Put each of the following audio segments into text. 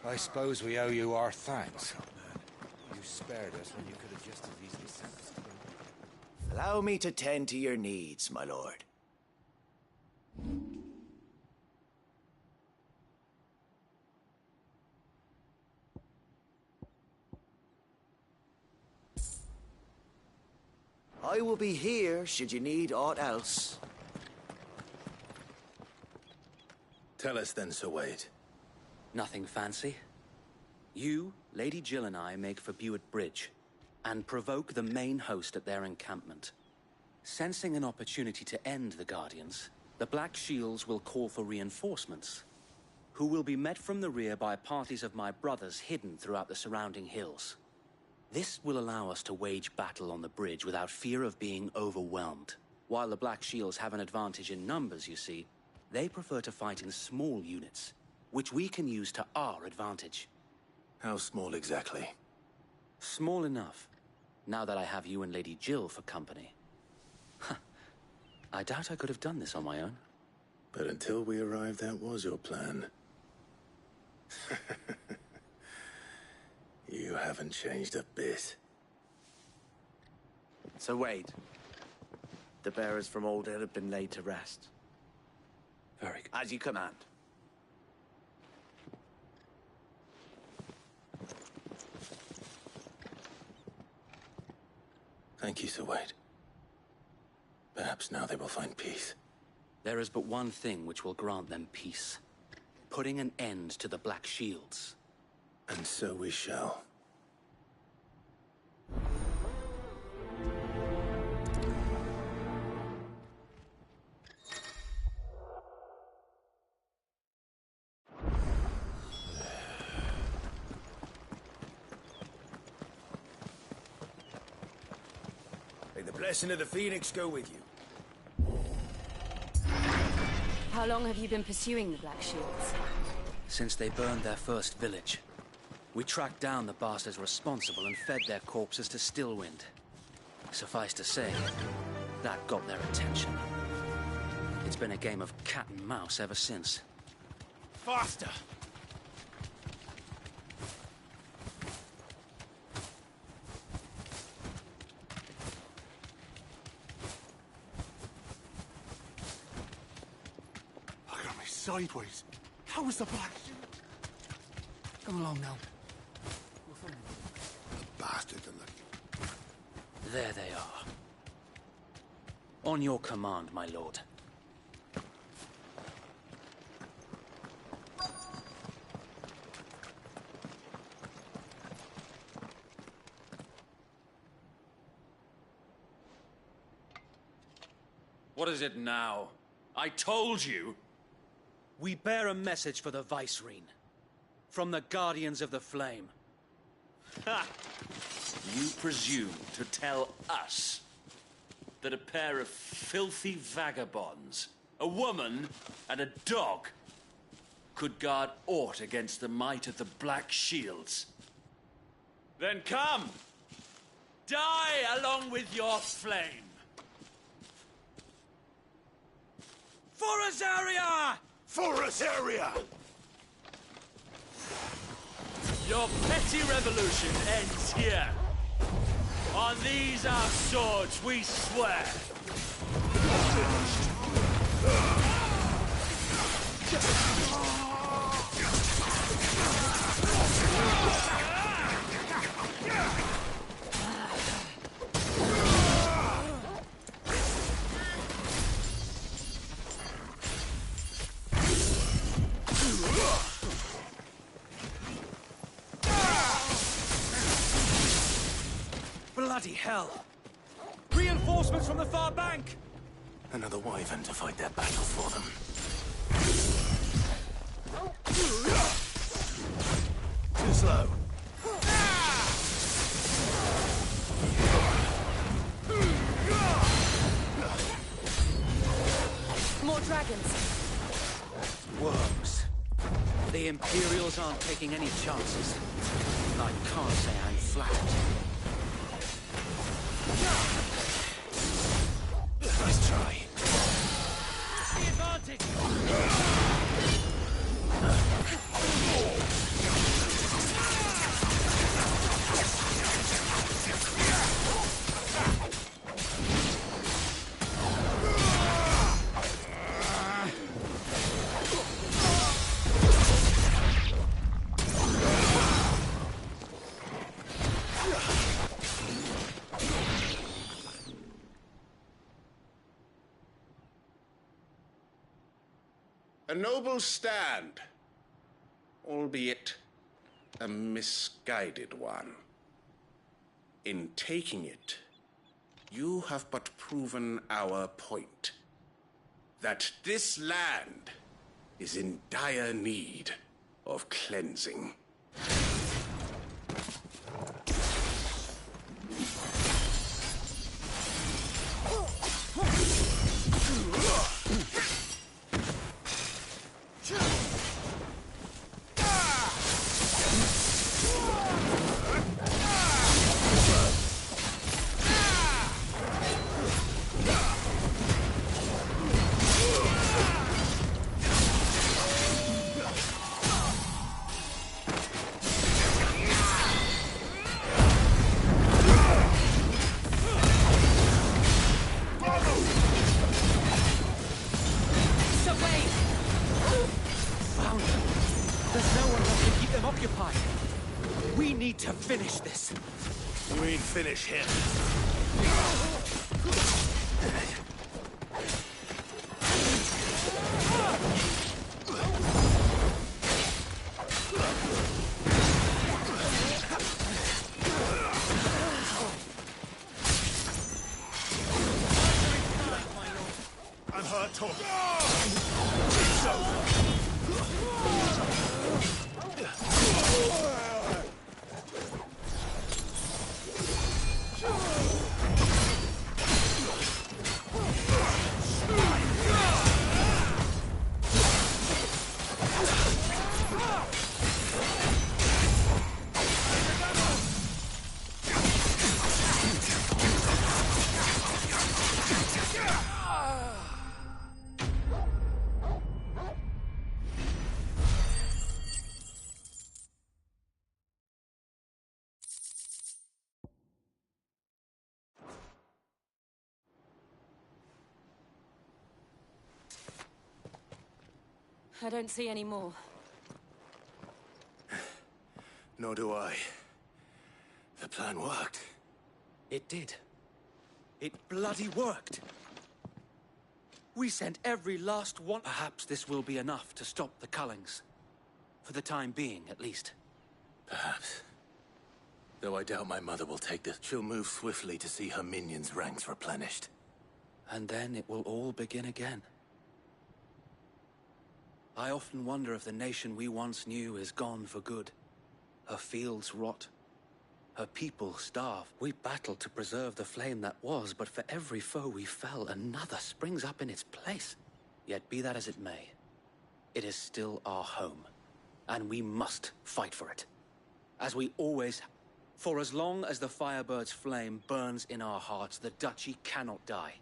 I suppose we owe you our thanks. You spared us when you could have just as easily sent us to them. Allow me to tend to your needs, my lord. I will be here should you need aught else. Tell us then, Sir Wade. Nothing fancy. You, Lady Jill and I make for Buett Bridge, and provoke the main host at their encampment. Sensing an opportunity to end the Guardians, the Black Shields will call for reinforcements, who will be met from the rear by parties of my brothers hidden throughout the surrounding hills. This will allow us to wage battle on the bridge without fear of being overwhelmed. While the Black Shields have an advantage in numbers, you see, they prefer to fight in small units, which we can use to our advantage. How small exactly? Small enough, now that I have you and Lady Jill for company. I doubt I could have done this on my own. But until we arrived, that was your plan. You haven't changed a bit. So Wade, the bearers from Old Hill have been laid to rest. Very good. As you command. Thank you, Sir Wade. Perhaps now they will find peace. There is but one thing which will grant them peace. Putting an end to the Black Shields. And so we shall. May the blessing of the Phoenix go with you. How long have you been pursuing the Black Shields? Since they burned their first village. We tracked down the bastards responsible and fed their corpses to Stillwind. Suffice to say, that got their attention. It's been a game of cat and mouse ever since. Faster! Look at me sideways. How was the Black Shield? Come along now. The bastard to look. There they are. On your command, my lord. What is it now? I told you! We bear a message for the Vicereine. From the Guardians of the Flame. Ha! You presume to tell us that a pair of filthy vagabonds, a woman and a dog, could guard aught against the might of the Black Shields? Then come! Die along with your flame! For Azaria! For Azaria! Your petty revolution ends here. On these our swords we swear. Bloody hell! Reinforcements from the far bank! Another wyvern to fight their battle for them. Too slow. More dragons. Worms. The Imperials aren't taking any chances. I can't say I'm flattered. Nice try. The advantage! A noble stand, albeit a misguided one. In taking it, you have but proven our point. That this land is in dire need of cleansing. To finish this. You mean finish him? I'm hurt, Tom. It's over. I don't see any more. Nor do I. The plan worked. It did. It bloody worked. We sent every last one. Perhaps this will be enough to stop the Cullings. For the time being, at least. Perhaps. Though I doubt my mother will take this. She'll move swiftly to see her minions' ranks replenished. And then it will all begin again. I often wonder if the nation we once knew is gone for good. Her fields rot. Her people starve. We battled to preserve the flame that was, but for every foe we fell, another springs up in its place. Yet be that as it may, it is still our home, and we must fight for it. As we always have. For as long as the Firebird's flame burns in our hearts, the Duchy cannot die.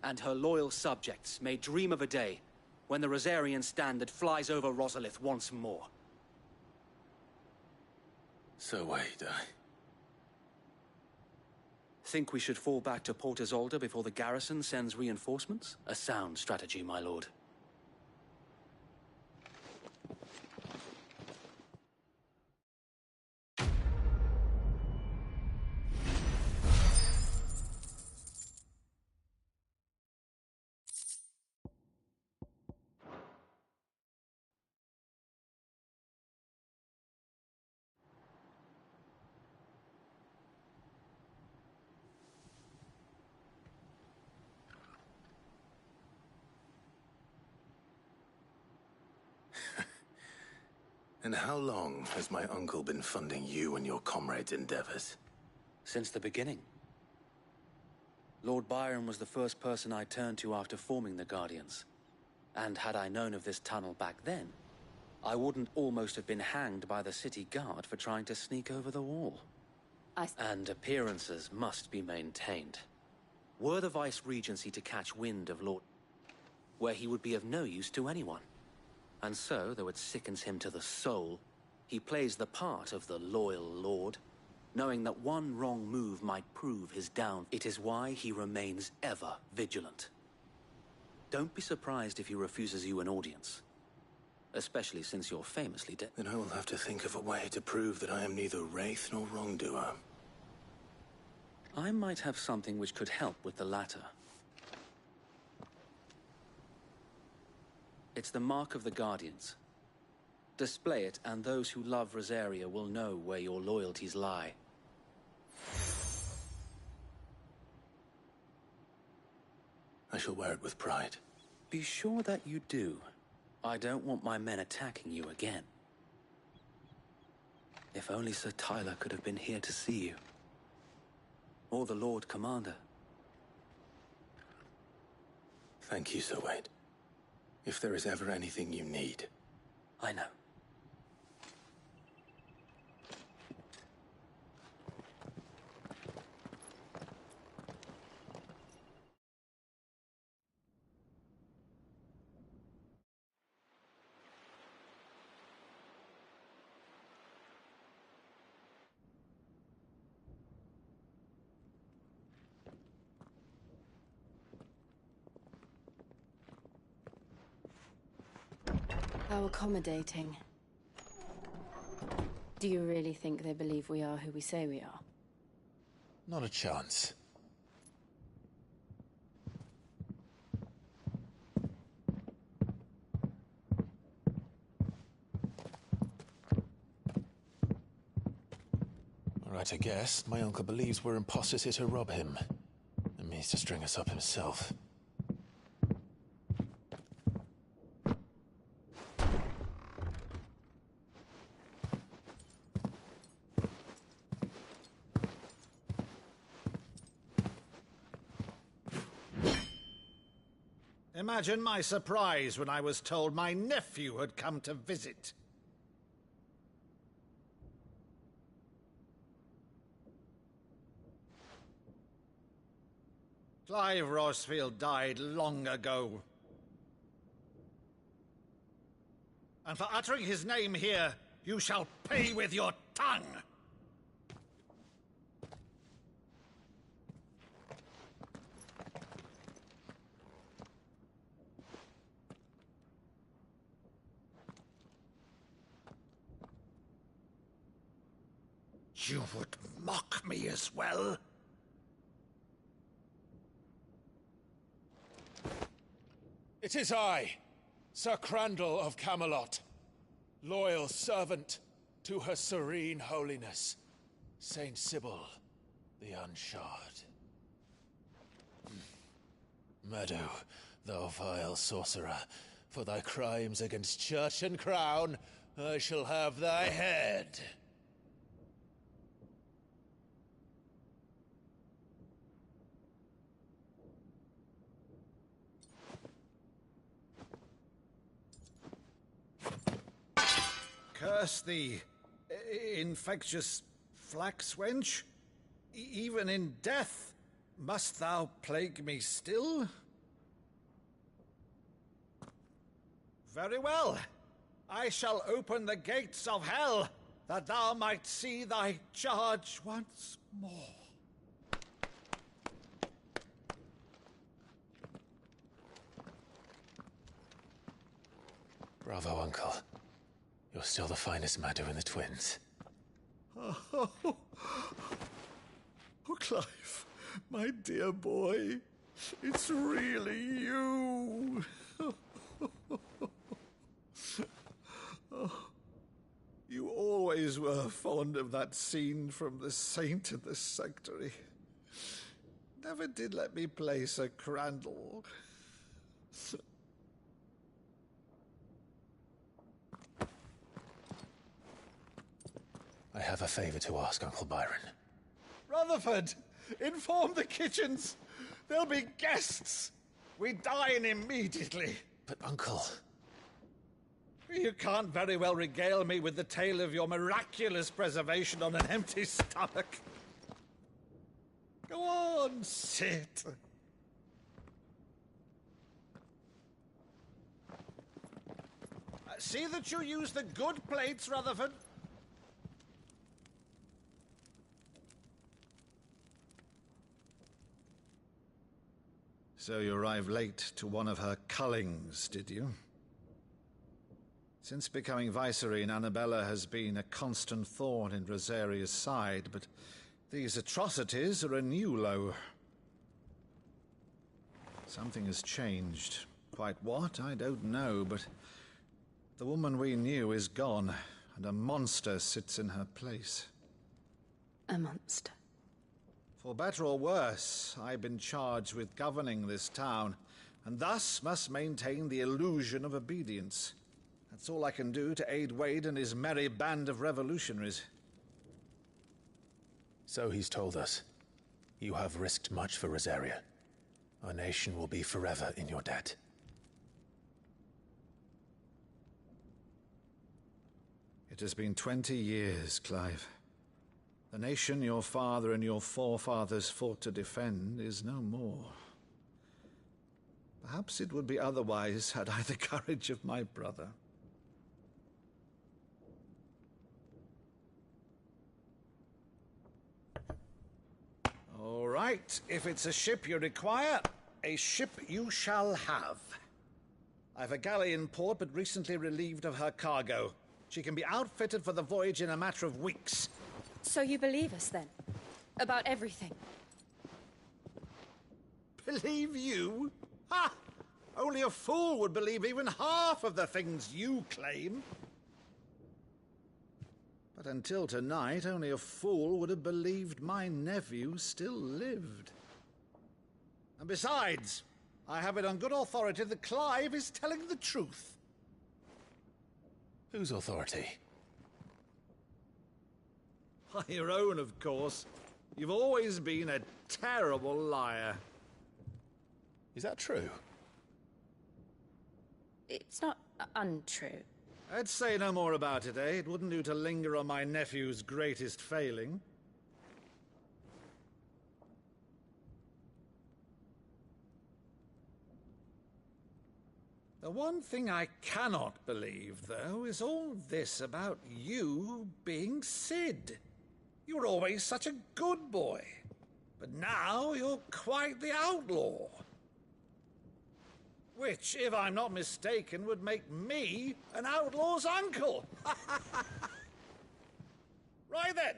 And her loyal subjects may dream of a day when the Rosarian standard flies over Rosalith once more. So wait, Think we should fall back to Port Isolde before the garrison sends reinforcements? A sound strategy, my lord. And how long has my uncle been funding you and your comrades' endeavors? Since the beginning. Lord Byron was the first person I turned to after forming the Guardians. And had I known of this tunnel back then, I wouldn't almost have been hanged by the city guard for trying to sneak over the wall. And appearances must be maintained. Were the Vice-Regency to catch wind of Lord... where he would be of no use to anyone. And so, though it sickens him to the soul, he plays the part of the loyal lord, knowing that one wrong move might prove his down. It is why he remains ever vigilant. Don't be surprised if he refuses you an audience. Especially since you're famously dead. Then I will have to think of a way to prove that I am neither wraith nor wrongdoer. I might have something which could help with the latter. It's the mark of the Guardians. Display it, and those who love Rosaria will know where your loyalties lie. I shall wear it with pride. Be sure that you do. I don't want my men attacking you again. If only Sir Tyler could have been here to see you. Or the Lord Commander. Thank you, Sir Wade. If there is ever anything you need. I know. How accommodating. Do you really think they believe we are who we say we are? Not a chance. All right, I guess. My uncle believes we're imposters here to rob him. And means to string us up himself. Imagine my surprise when I was told my nephew had come to visit. Clive Rosfield died long ago. And for uttering his name here, you shall pay with your tongue! You would mock me as well? It is I, Sir Crandall of Camelot, loyal servant to Her Serene Holiness, Saint Sybil the Unshod. Meadow, thou vile sorcerer, for thy crimes against church and crown, I shall have thy head. Curse thee, infectious flax wench. Even in death, must thou plague me still? Very well. I shall open the gates of hell, that thou might see thy charge once more. Bravo, Uncle. You're still the finest Maddo in the twins. Oh, Clive, my dear boy, it's really you. You always were fond of that scene from The Saint in the Sanctuary. Never did let me play Sir Crandall. I have a favor to ask, Uncle Byron. Rutherford, inform the kitchens. There'll be guests. We dine immediately. But, Uncle... You can't very well regale me with the tale of your miraculous preservation on an empty stomach. Go on, sit. See that you use the good plates, Rutherford. So you arrived late to one of her cullings, did you? Since becoming Vicereine, Annabella has been a constant thorn in Rosaria's side, but these atrocities are a new low. Something has changed. Quite what, I don't know, but the woman we knew is gone, and a monster sits in her place. A monster. For better or worse, I've been charged with governing this town, and thus must maintain the illusion of obedience. That's all I can do to aid Wade and his merry band of revolutionaries. So he's told us. You have risked much for Rosaria. Our nation will be forever in your debt. It has been 20 years, Clive. The nation your father and your forefathers fought to defend is no more. Perhaps it would be otherwise had I the courage of my brother. All right, if it's a ship you require, a ship you shall have. I've a galley in port, but recently relieved of her cargo. She can be outfitted for the voyage in a matter of weeks. So you believe us, then? About everything? Believe you? Ha! Only a fool would believe even half of the things you claim. But until tonight, only a fool would have believed my nephew still lived. And besides, I have it on good authority that Clive is telling the truth. Whose authority? By your own, of course. You've always been a terrible liar. Is that true? It's not untrue. I'd say no more about it, eh? It wouldn't do to linger on my nephew's greatest failing. The one thing I cannot believe, though, is all this about you being Sid. You were always such a good boy, but now you're quite the outlaw. Which, if I'm not mistaken, would make me an outlaw's uncle. Right then,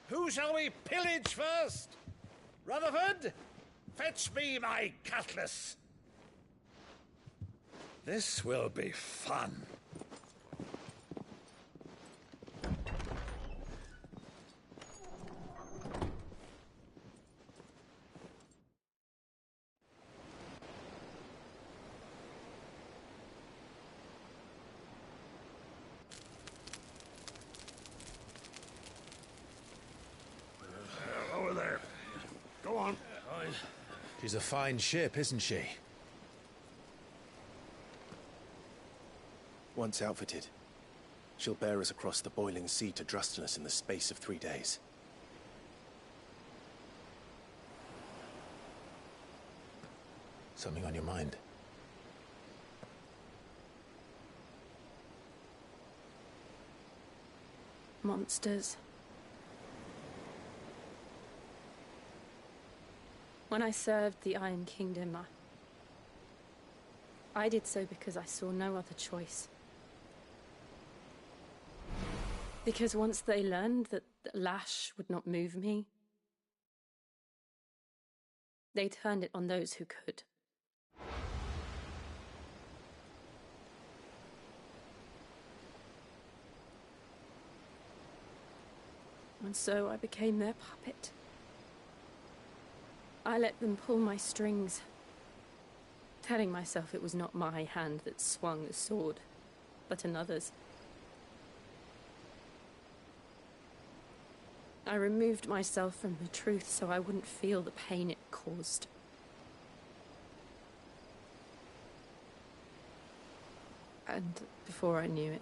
who shall we pillage first? Rutherford, fetch me my cutlass. This will be fun. Over there. Go on. She's a fine ship, isn't she? Once outfitted, she'll bear us across the boiling sea to Drustinus in the space of 3 days. Something on your mind? Monsters. When I served the Iron Kingdom, I did so because I saw no other choice. Because once they learned that the lash would not move me, they turned it on those who could. And so I became their puppet. I let them pull my strings, telling myself it was not my hand that swung the sword, but another's. I removed myself from the truth so I wouldn't feel the pain it caused. And before I knew it,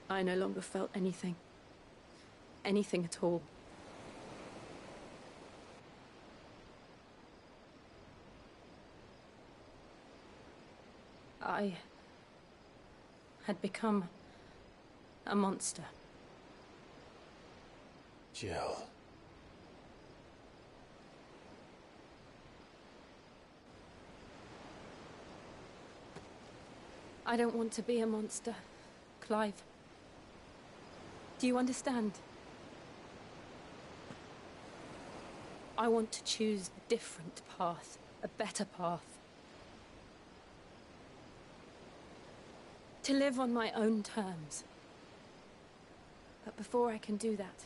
I no longer felt anything. Anything at all. I had become a monster. Jill. I don't want to be a monster, Clive. Do you understand? I want to choose a different path, a better path. To live on my own terms. But before I can do that,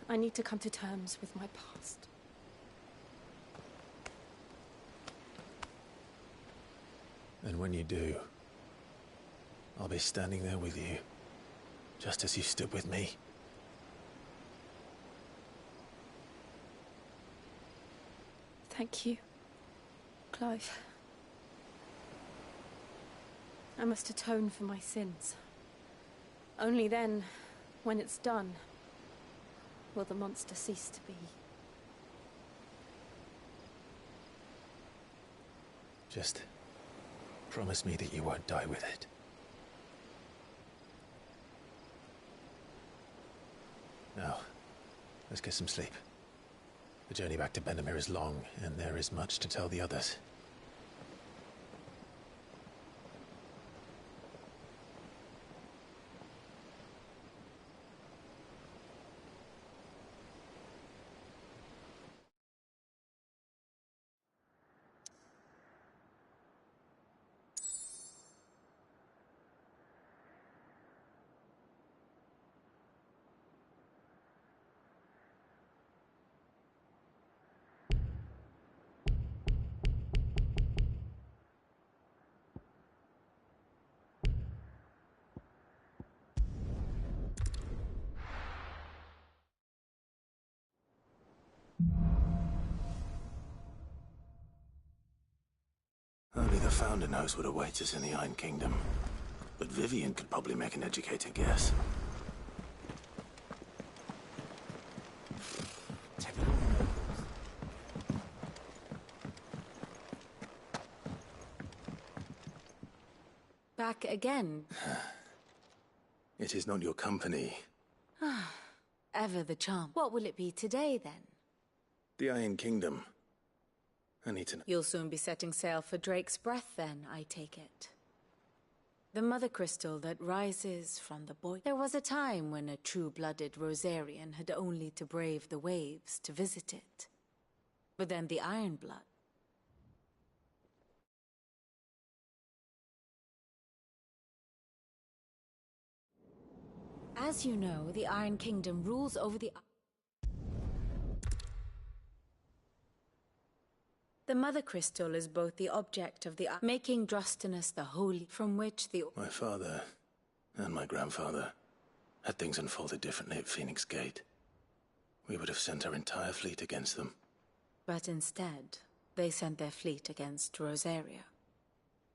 I need to come to terms with my past. And when you do, I'll be standing there with you, just as you stood with me. Thank you, Clive. I must atone for my sins. Only then, when it's done, will the monster cease to be. Just promise me that you won't die with it. Now, let's get some sleep. The journey back to Benamir is long, and there is much to tell the others. Only the Founder knows what awaits us in the Iron Kingdom. But Vivian could probably make an educated guess. Back again. It is not your company. Ever the charm. What will it be today, then? The Iron Kingdom. I need to know. You'll soon be setting sail for Drake's Breath, then, I take it. The mother crystal that rises from the boy. There was a time when a true-blooded Rosarian had only to brave the waves to visit it. But then the Iron Blood. As you know, the Iron Kingdom rules over the... The Mother Crystal is both the object of the... making Drustinus the Holy, from which the... My father and my grandfather had things unfolded differently at Phoenix Gate. We would have sent our entire fleet against them. But instead, they sent their fleet against Rosaria.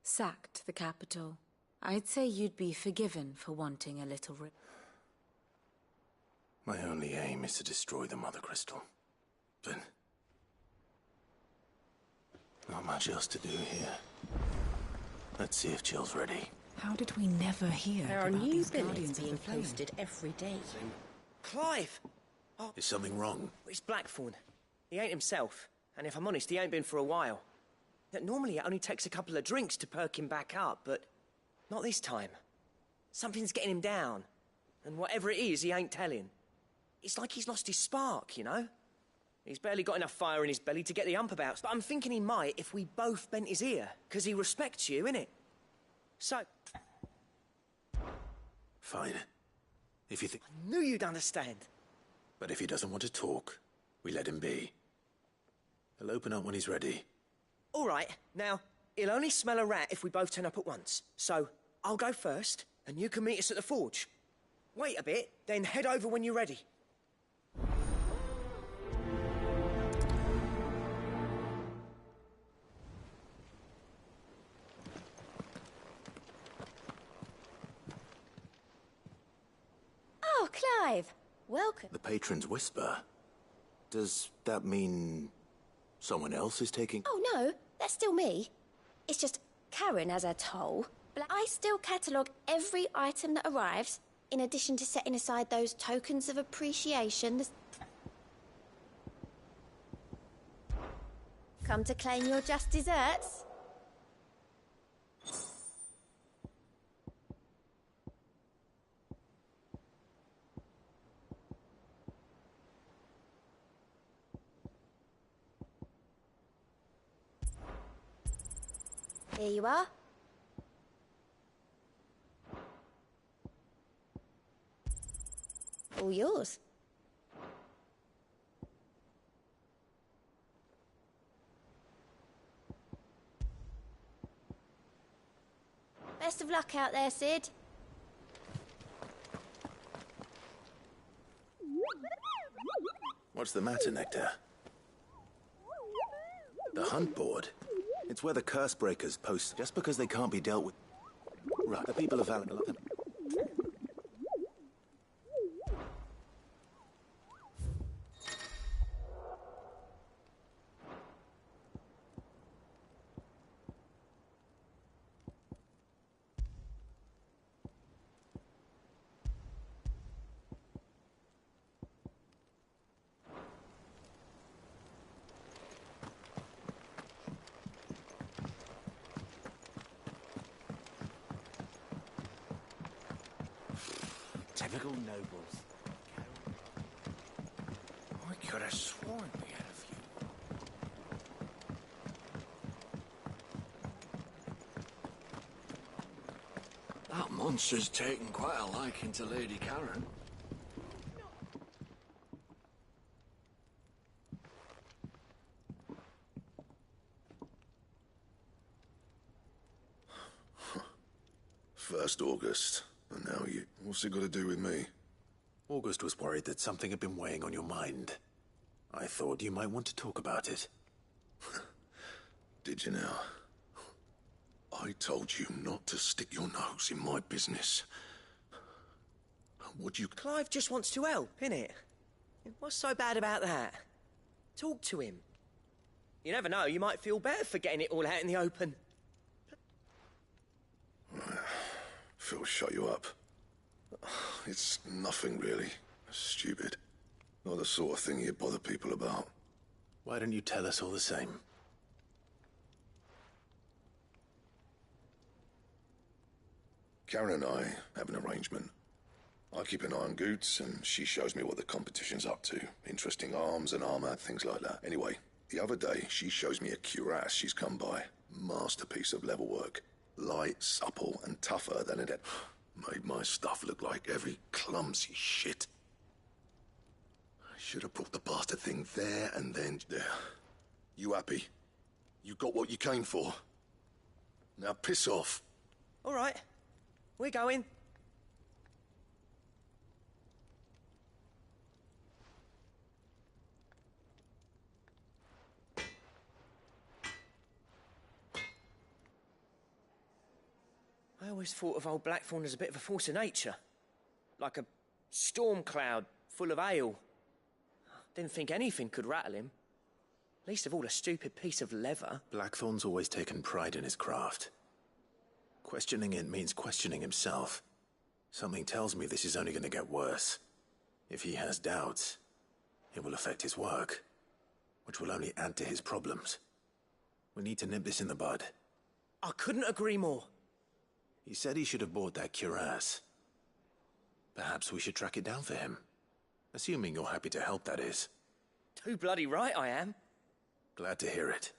Sacked the capital. I'd say you'd be forgiven for wanting a little... My only aim is to destroy the Mother Crystal. But... not much else to do here. Let's see if Jill's ready. How did we never hear There are about new these billets Guardians of being the Flame? posted every day. Clive! Oh, Is something wrong? it's Blackthorn. He ain't himself. And if I'm honest, he ain't been for a while. Normally it only takes a couple of drinks to perk him back up, but not this time. Something's getting him down. And whatever it is, he ain't telling. It's like he's lost his spark, you know? He's barely got enough fire in his belly to get the ump about. But I'm thinking he might if we both bent his ear. Because he respects you, innit? So... Fine. If you think... I knew you'd understand. But if he doesn't want to talk, we let him be. He'll open up when he's ready. All right. Now, he'll only smell a rat if we both turn up at once. So, I'll go first, and you can meet us at the forge. Wait a bit, then head over when you're ready. Oh, Clive. Welcome. The Patron's Whisper. Does that mean someone else is taking... Oh, no. That's still me. It's just Karen has her toll. But I still catalogue every item that arrives, in addition to setting aside those tokens of appreciation. Come to claim your just desserts? Here you are. All yours. Best of luck out there, Sid. What's the matter, Nectar? The hunt board? It's where the curse breakers post just because they can't be dealt with. Right, the people of Valor. Typical nobles. I could have sworn we had a few. That monster's taken quite a liking to Lady Karen. First August, and now you... What's it got to do with me? August was worried that something had been weighing on your mind. I thought you might want to talk about it. Did you now? I told you not to stick your nose in my business. Would you... Clive just wants to help, innit? What's so bad about that? Talk to him. You never know, you might feel better for getting it all out in the open. Phil, shut you up. It's nothing, really. Stupid. Not the sort of thing you bother people about. Why don't you tell us all the same? Karen and I have an arrangement. I keep an eye on Goots, and she shows me what the competition's up to. Interesting arms and armor, things like that. Anyway, the other day, she shows me a cuirass she's come by. Masterpiece of level work. Light, supple, and tougher than it had. Made my stuff look like every clumsy shit. I should have brought the bastard thing there and then. There. You happy? You got what you came for. Now piss off. All right. We're going. I always thought of old Blackthorn as a bit of a force of nature. Like a storm cloud full of ale. Didn't think anything could rattle him. Least of all a stupid piece of leather. Blackthorn's always taken pride in his craft. Questioning it means questioning himself. Something tells me this is only going to get worse. If he has doubts, it will affect his work, which will only add to his problems. We need to nip this in the bud. I couldn't agree more. He said he should have bought that cuirass. Perhaps we should track it down for him. Assuming you're happy to help, that is. Too bloody right I am. Glad to hear it.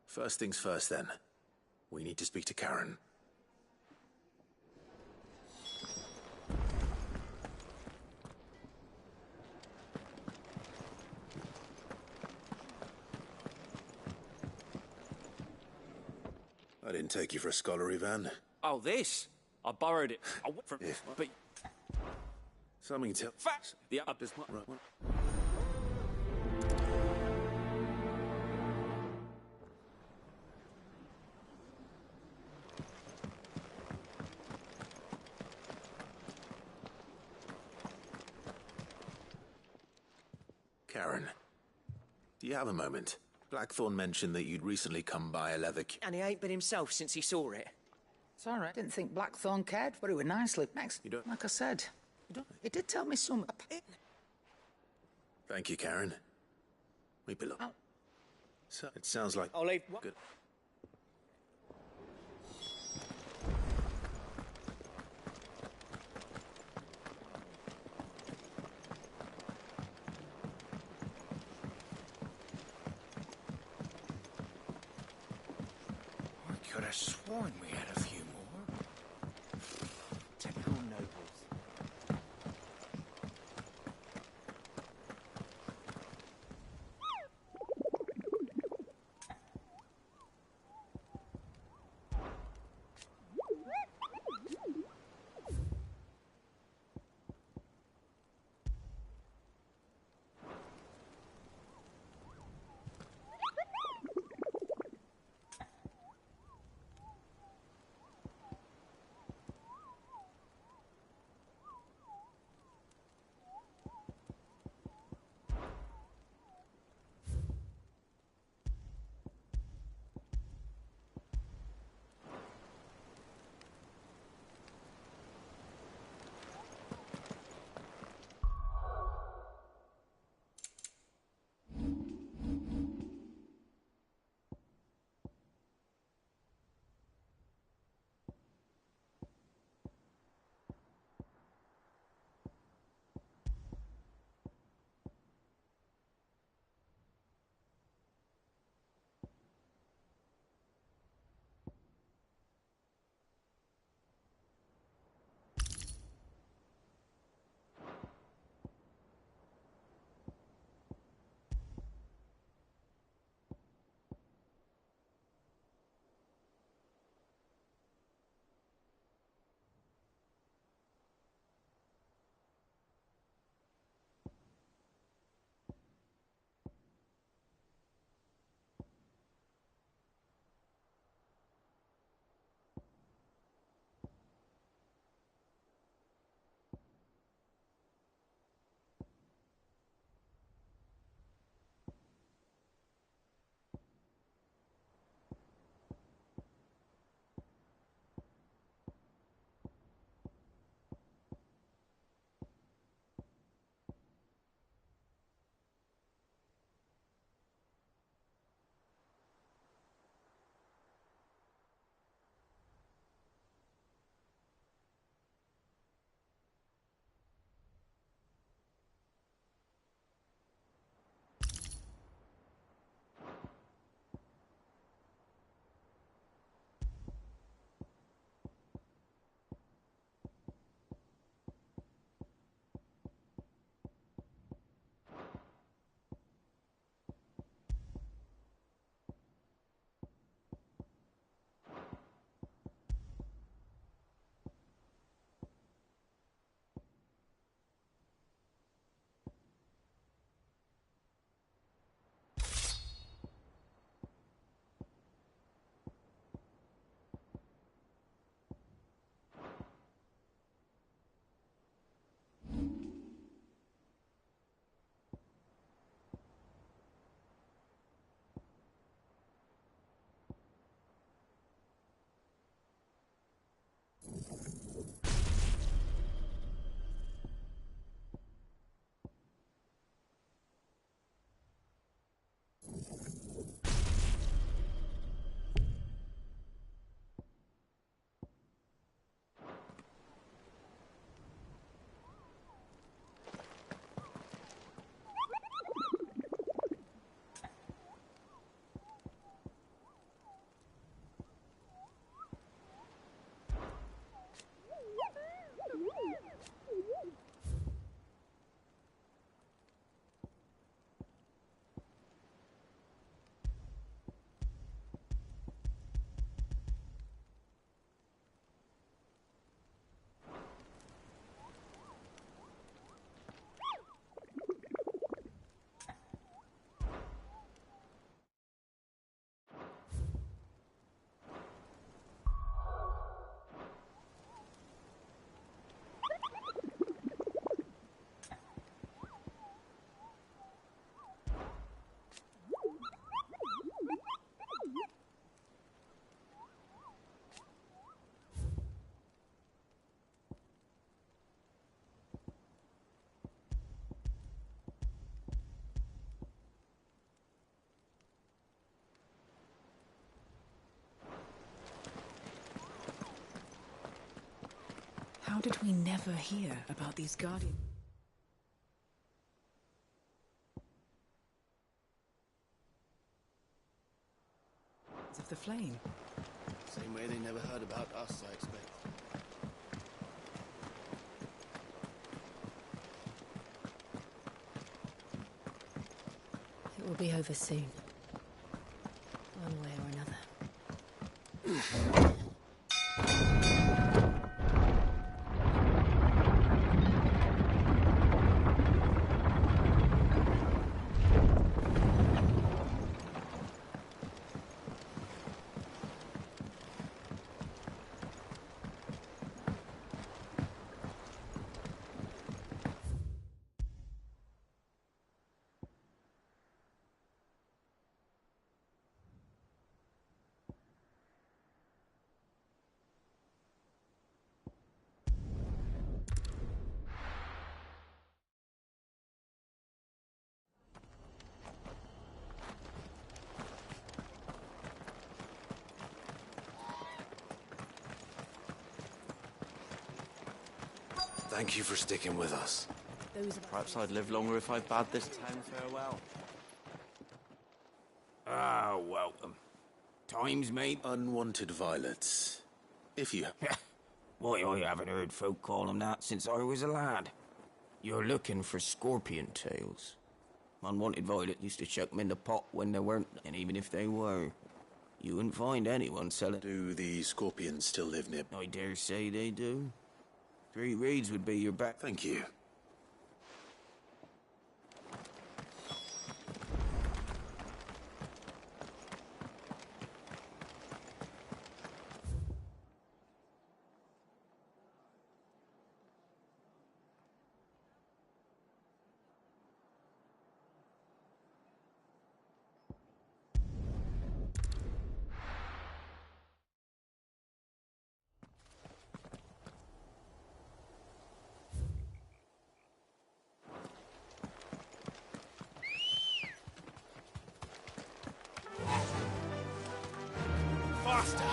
First things first, then. We need to speak to Karen. I didn't take you for a scholarly van. Oh, this? I borrowed it. I went from... But... Something to... The up is... Right. Karen, do you have a moment? Blackthorn mentioned that you'd recently come by a leather... And he ain't been himself since he saw it. Sorry, I didn't think Blackthorn cared, but it was nicely. Max, You don't... like I said, he did tell me some... Thank you, Karen. We belong. Oh. So, it sounds like... I'll leave... Good. I could have sworn we had a few more. Typical nobles. How did we never hear about these guardians? Of the flame. Same way they never heard about us, I expect. It will be over soon. One way or another. Thank you for sticking with us. Perhaps I'd live longer if I bade this town farewell. Ah, welcome. Times, mate. Unwanted violets. If you... Why, I haven't heard folk call them that since I was a lad. You're looking for scorpion tails. Unwanted violet used to chuck them in the pot when there weren't, and even if they were, you wouldn't find anyone selling. Do the scorpions still live near? I dare say they do. 3 reeds would be your back. Thank you. Faster!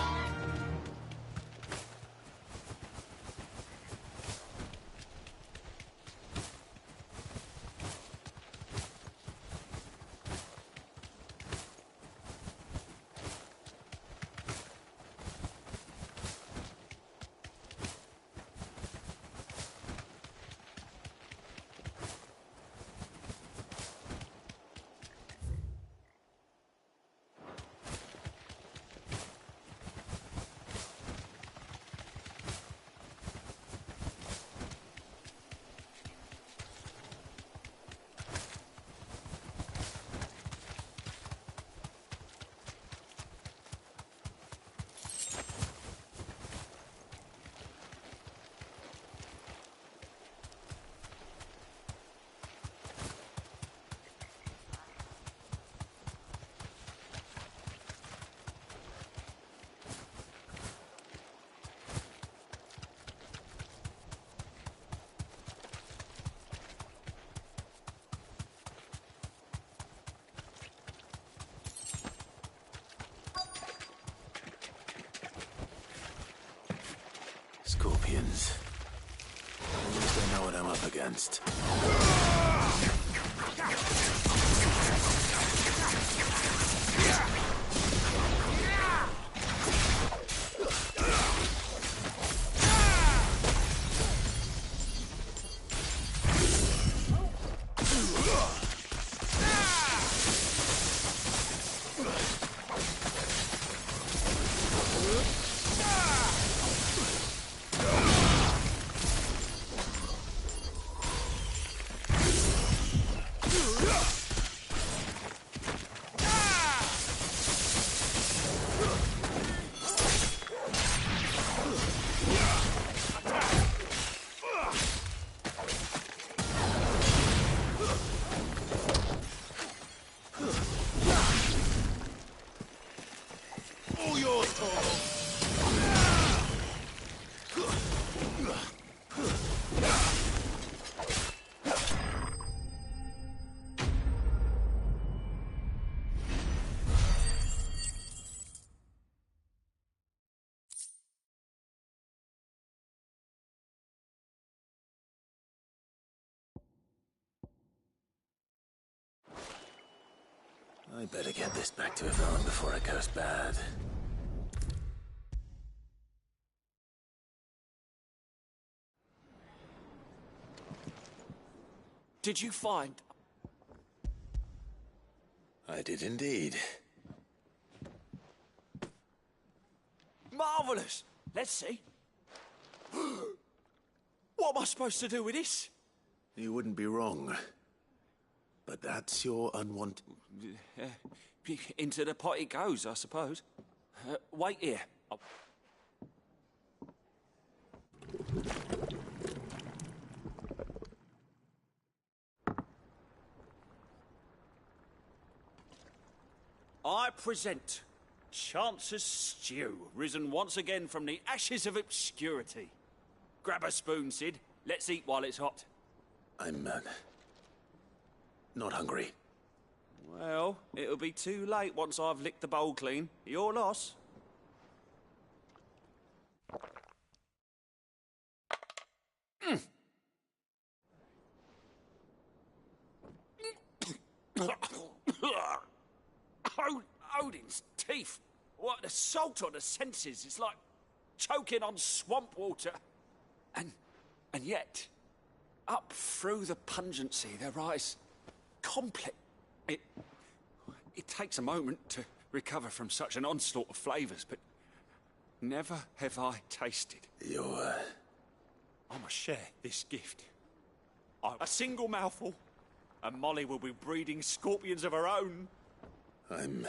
Scorpions. At least I know what I'm up against. I better get this back to Yvonne before it goes bad. Did you find... I did indeed. Marvellous! Let's see. What am I supposed to do with this? You wouldn't be wrong. But that's your unwanted... Into the pot it goes, I suppose. Wait here. I present Chance's Stew, risen once again from the ashes of obscurity. Grab a spoon, Sid. Let's eat while it's hot. I'm, not hungry. Well, it'll be too late once I've licked the bowl clean. Your loss. Odin's teeth. What, the salt on the senses? It's like choking on swamp water. And yet, up through the pungency, there rise complex... It takes a moment to recover from such an onslaught of flavours, but never have I tasted. I must share this gift. A single mouthful, and Molly will be breeding scorpions of her own. I'm...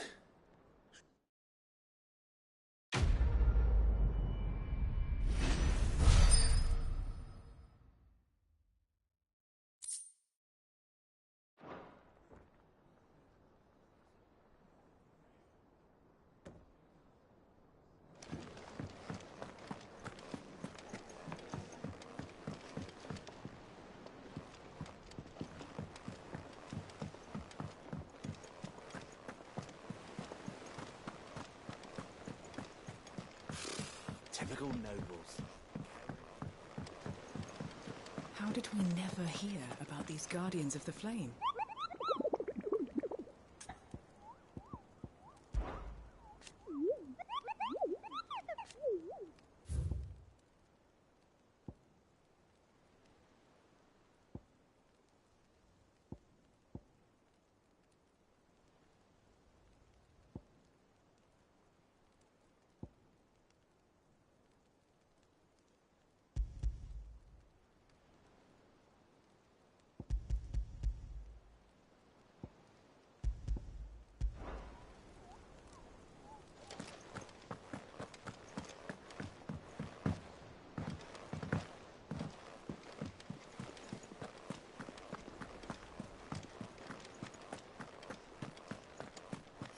Typical nobles. How did we never hear about these Guardians of the Flame?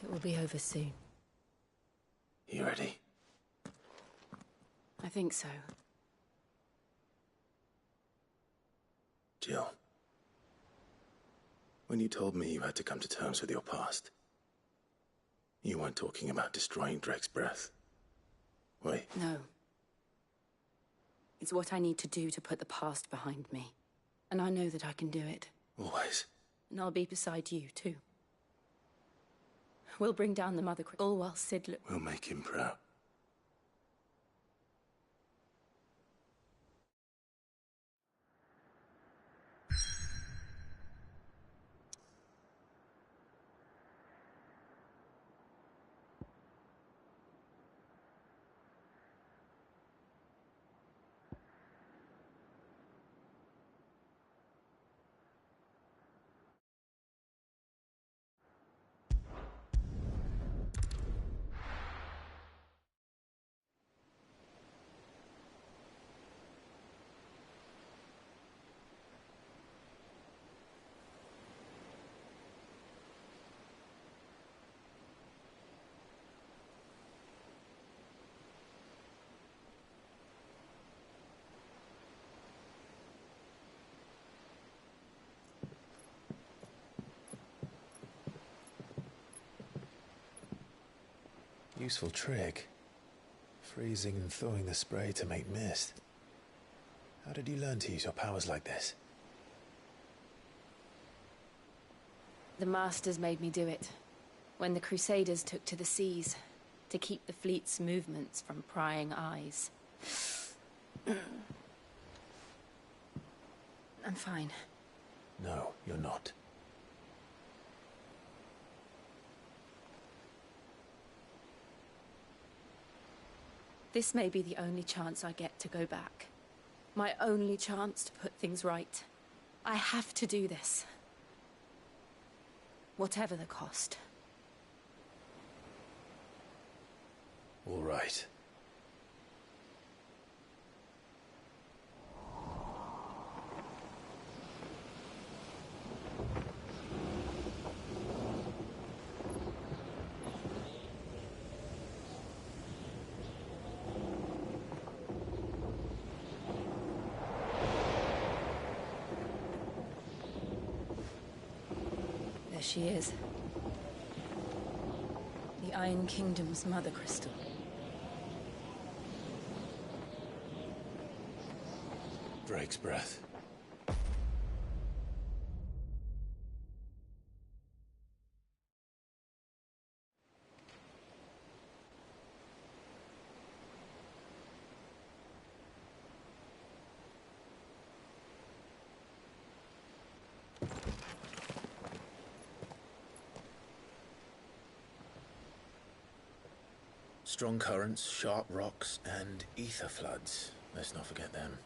It will be over soon. You ready? I think so. Jill, when you told me you had to come to terms with your past, you weren't talking about destroying Drake's breath. Wait. No. It's what I need to do to put the past behind me. And I know that I can do it. Always. And I'll be beside you, too. We'll bring down the Mother Crystal, all while Sid We'll make him proud. Useful trick. Freezing and thawing the spray to make mist. How did you learn to use your powers like this? The Masters made me do it. When the Crusaders took to the seas, to keep the fleet's movements from prying eyes. I'm fine. No, you're not. This may be the only chance I get to go back. My only chance to put things right. I have to do this. Whatever the cost. All right. There she is. The Iron Kingdom's Mother Crystal. Drake's breath. Strong currents, sharp rocks, and ether floods. Let's not forget them.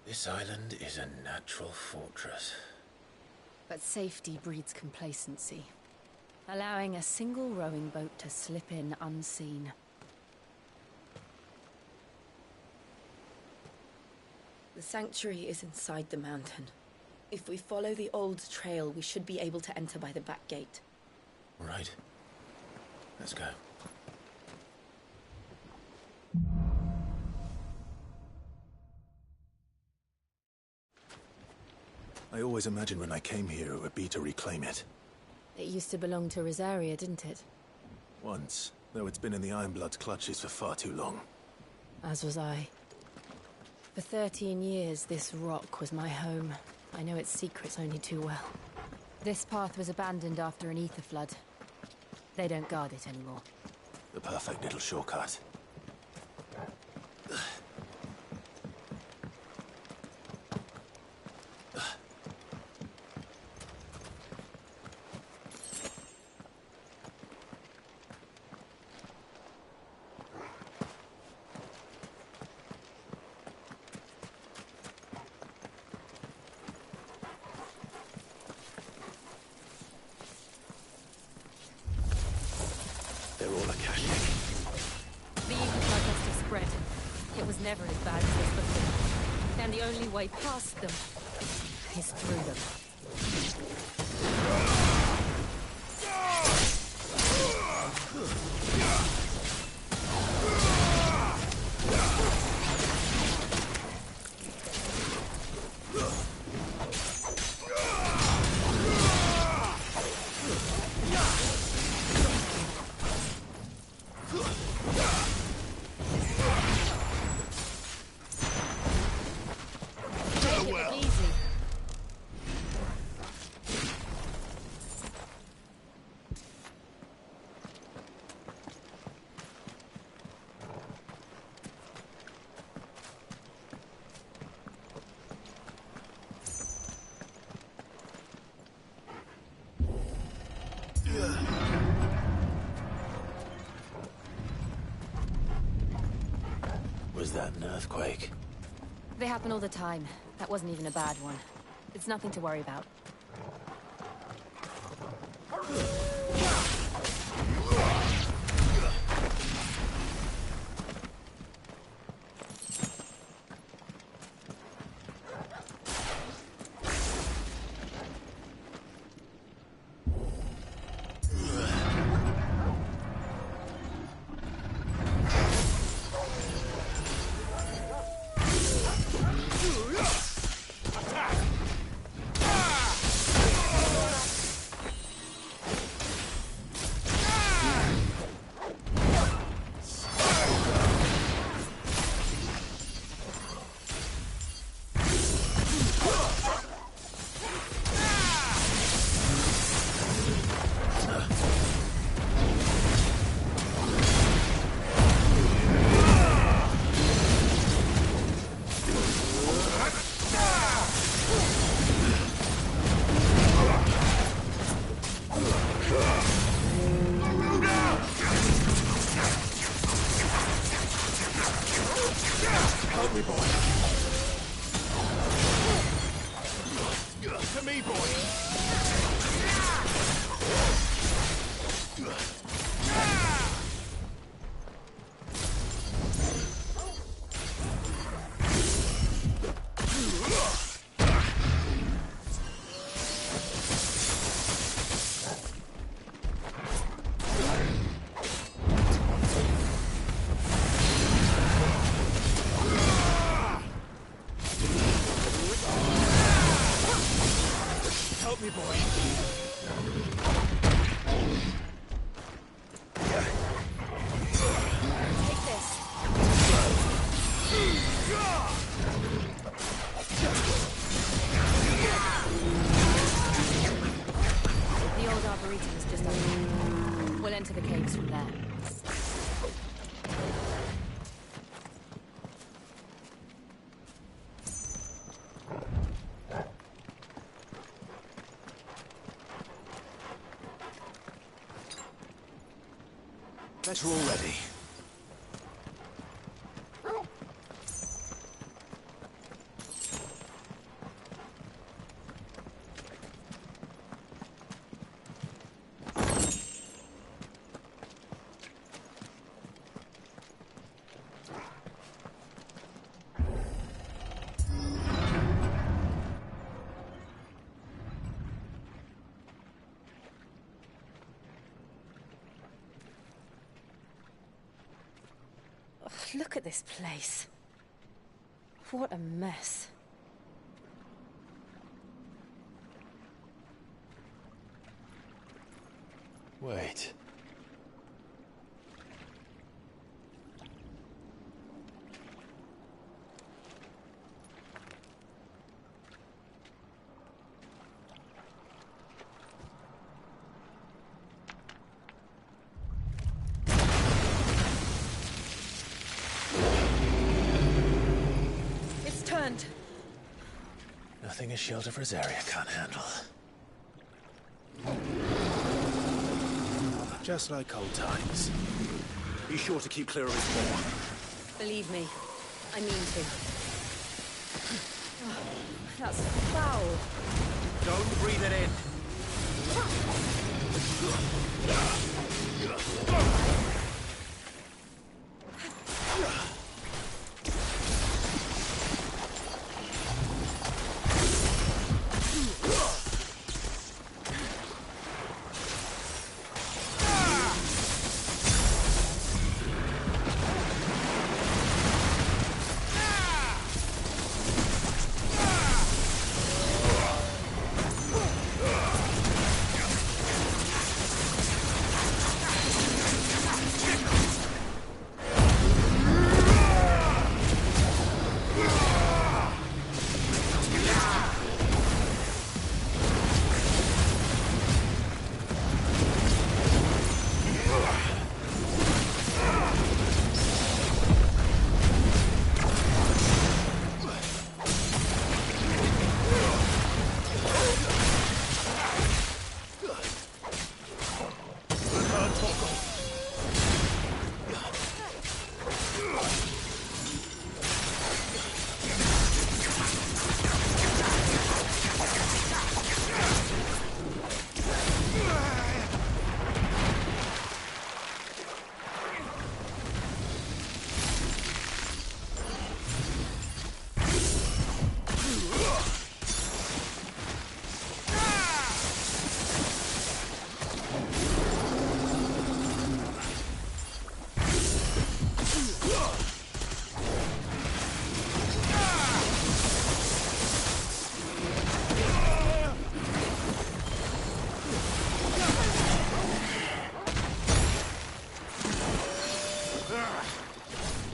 This island is a natural fortress. But safety breeds complacency. Allowing a single rowing boat to slip in unseen. The sanctuary is inside the mountain. If we follow the old trail, we should be able to enter by the back gate. All right. Let's go. I always imagined when I came here it would be to reclaim it. It used to belong to Rosaria, didn't it? Once, though it's been in the Ironblood's clutches for far too long. As was I. For 13 years, this rock was my home. I know its secrets only too well. This path was abandoned after an ether flood. They don't guard it anymore. The perfect little shortcut. They're all Akashic. The ether flood must have spread. It was never as bad as this before. And the only way past them is through them. Was that an earthquake? They happen all the time. That wasn't even a bad one. It's nothing to worry about. To me, boy! Help me, boy. Take this. The old arboretum is just up there. We'll enter the caves from there. Better already. Look at this place. What a mess. Wait. It's turned. Nothing a shield of Rosaria can't handle. Just like old times. Be sure to keep clear of his paw. Believe me, I mean to. Oh, that's foul. Don't breathe it in.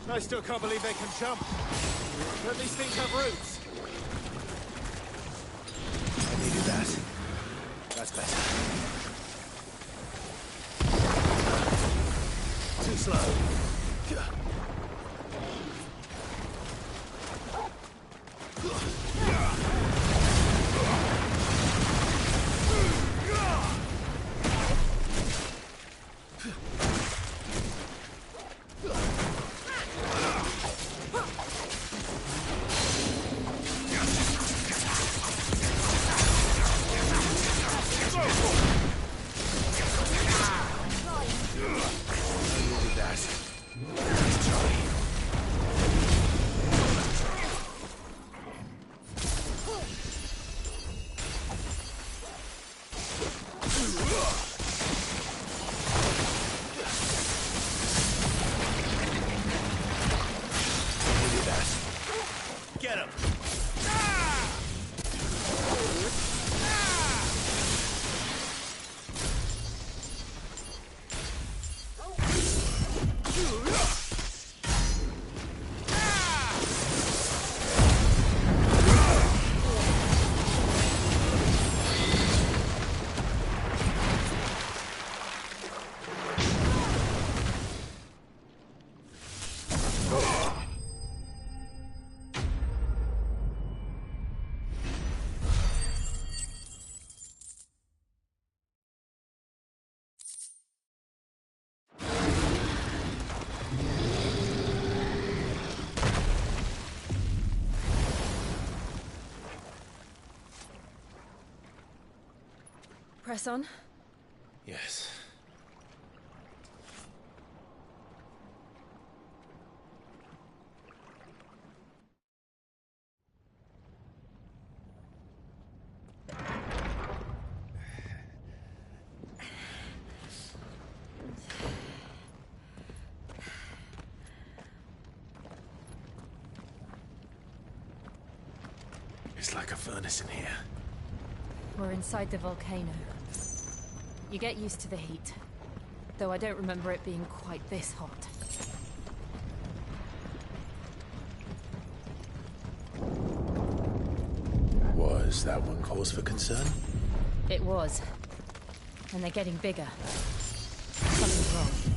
I still can't believe they can jump. But these things have roots. Can you do that? That's better. Too slow. Press on. Yes. It's like a furnace in here. We're inside the volcano. You get used to the heat. Though I don't remember it being quite this hot. Was that one cause for concern? It was. And they're getting bigger. Something's wrong.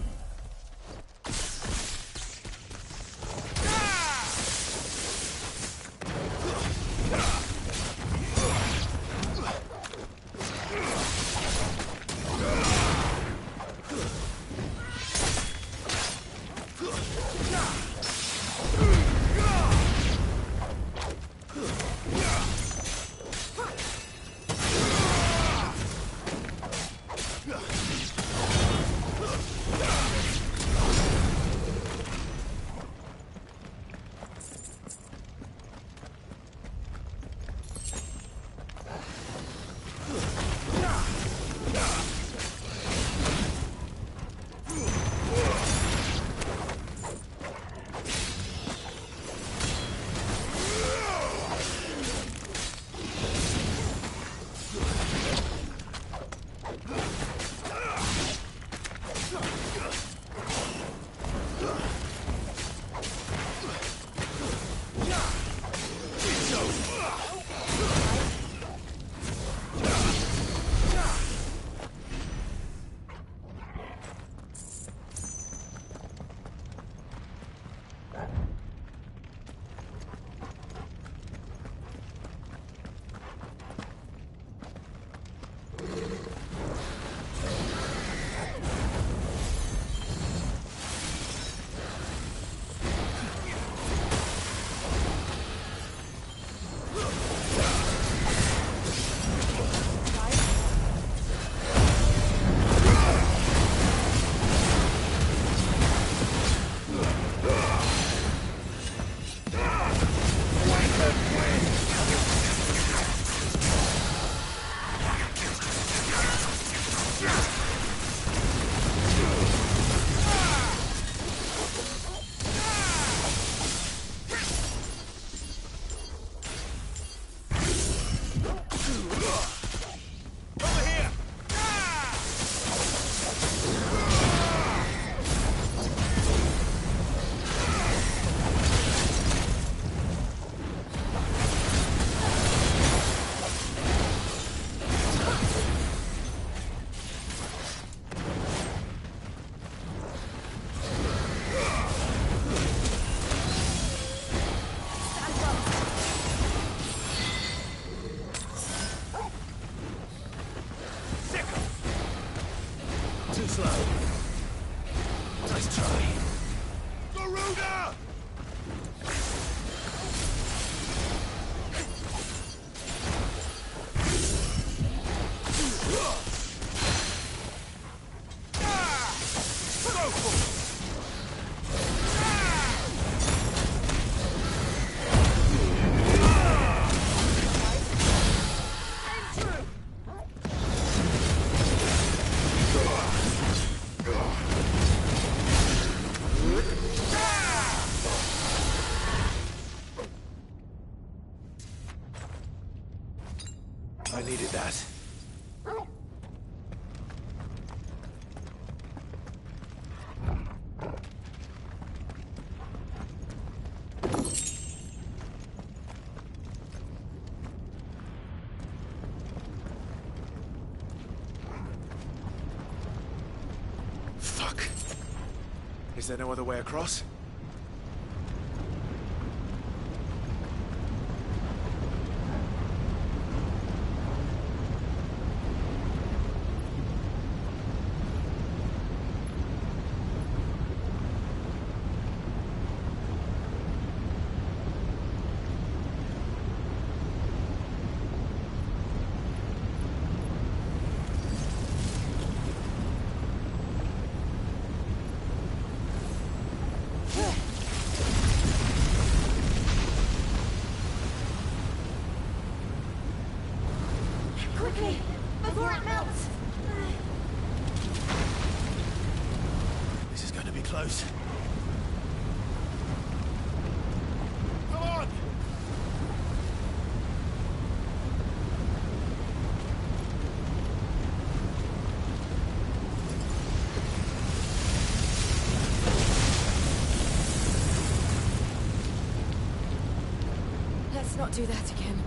I needed that. Fuck. Is there no other way across? Quickly, before it melts! This is going to be close. Come on! Let's not do that again.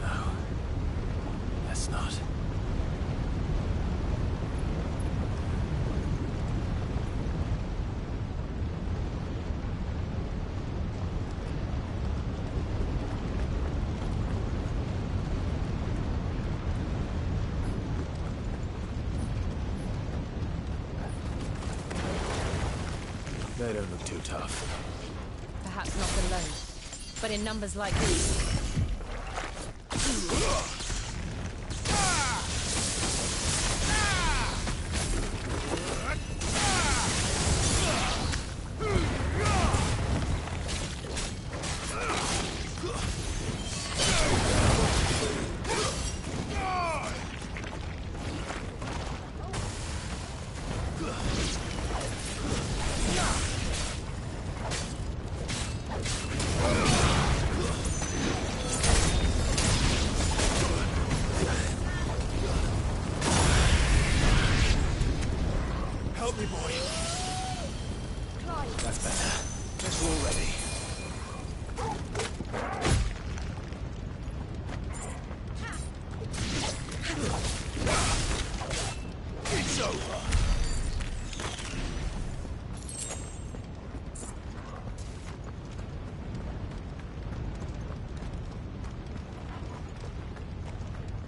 No. Let's not. They don't look too tough. Perhaps not alone, but in numbers like these. Help me, boy. That's better. Guess we're all ready. It's over.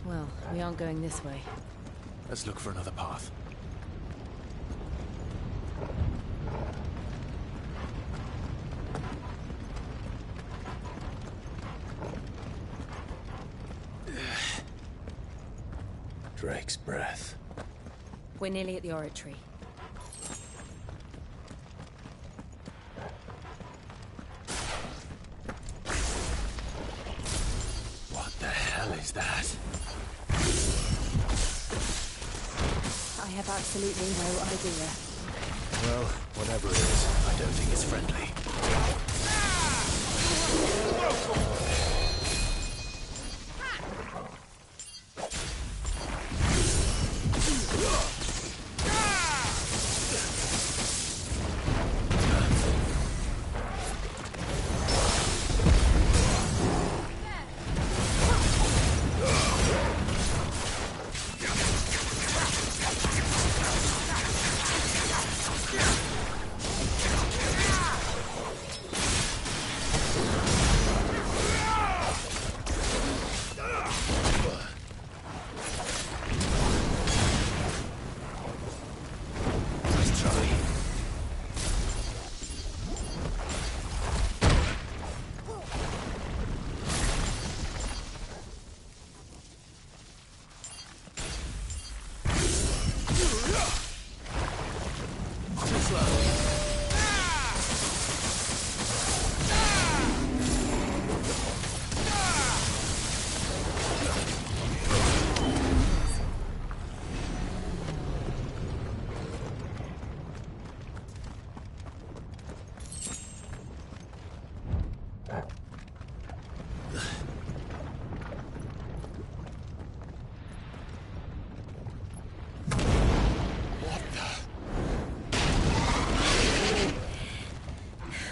Well, we aren't going this way. Let's look for another path. Drake's breath. We're nearly at the oratory. What the hell is that? I have absolutely no idea. Well, whatever it is, I don't think it's friendly.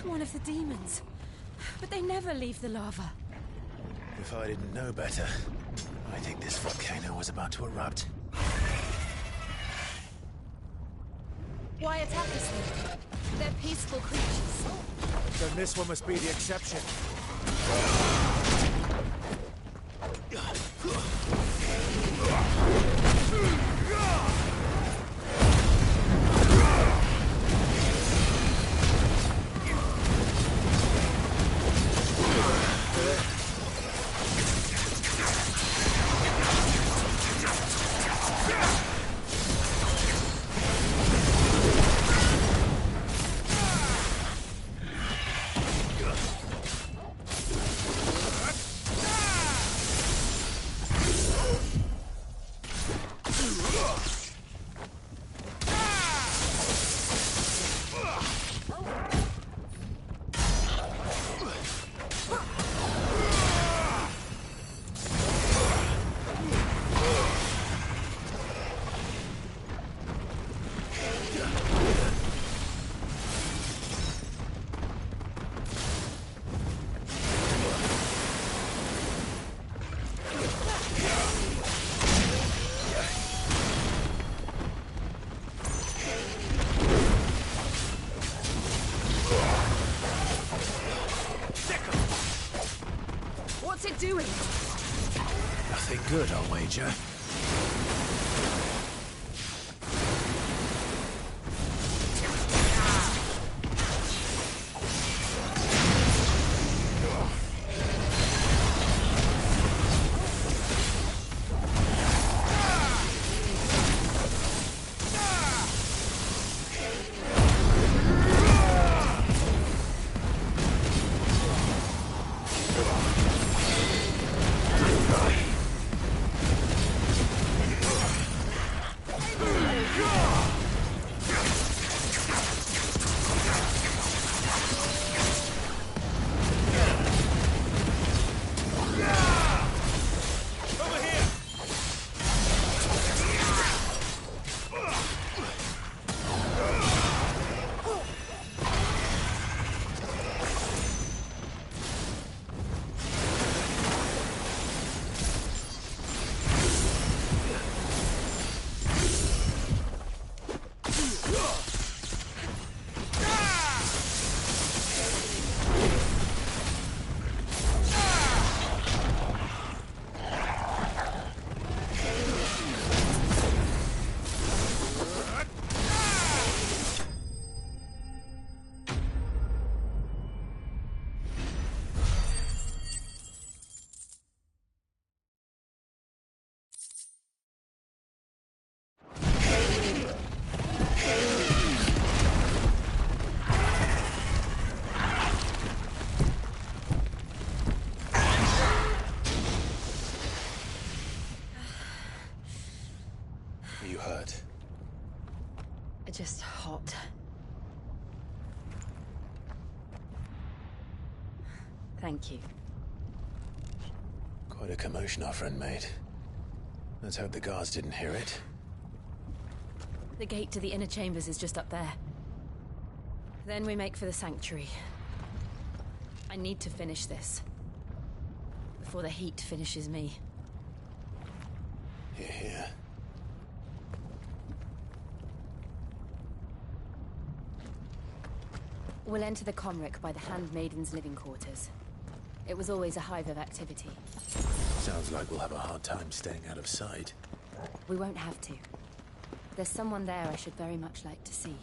One of the demons. But they never leave the lava. If I didn't know better, I think this volcano was about to erupt. Why attack us then? They're peaceful creatures. Then this one must be the exception. good, I'll wager. You hurt? Just hot. Thank you. Quite a commotion our friend made. Let's hope the guards didn't hear it. The gate to the inner chambers is just up there. Then we make for the sanctuary. I need to finish this. Before the heat finishes me. Here, here. We'll enter the Comric by the Handmaiden's living quarters. It was always a hive of activity. Sounds like we'll have a hard time staying out of sight. We won't have to. There's someone there I should very much like to see.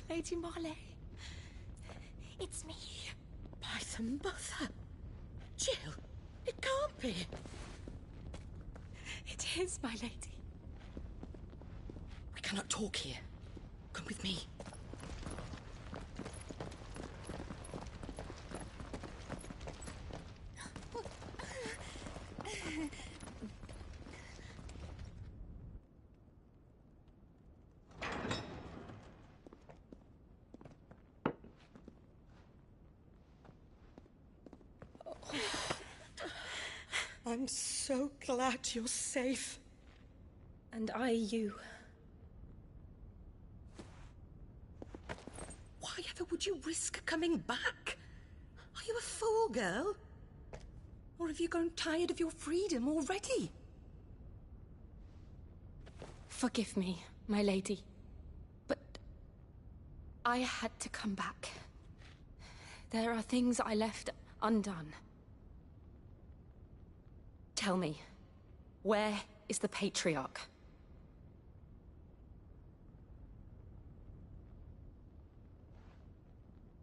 Lady Marley. It's me. By the mother. Jill, it can't be. It is, my lady. We cannot talk here. Come with me. I'm so glad you're safe. And I you. Why ever would you risk coming back? Are you a fool, girl? Or have you grown tired of your freedom already? Forgive me, my lady. But I had to come back. There are things I left undone. Tell me, Where is the Patriarch?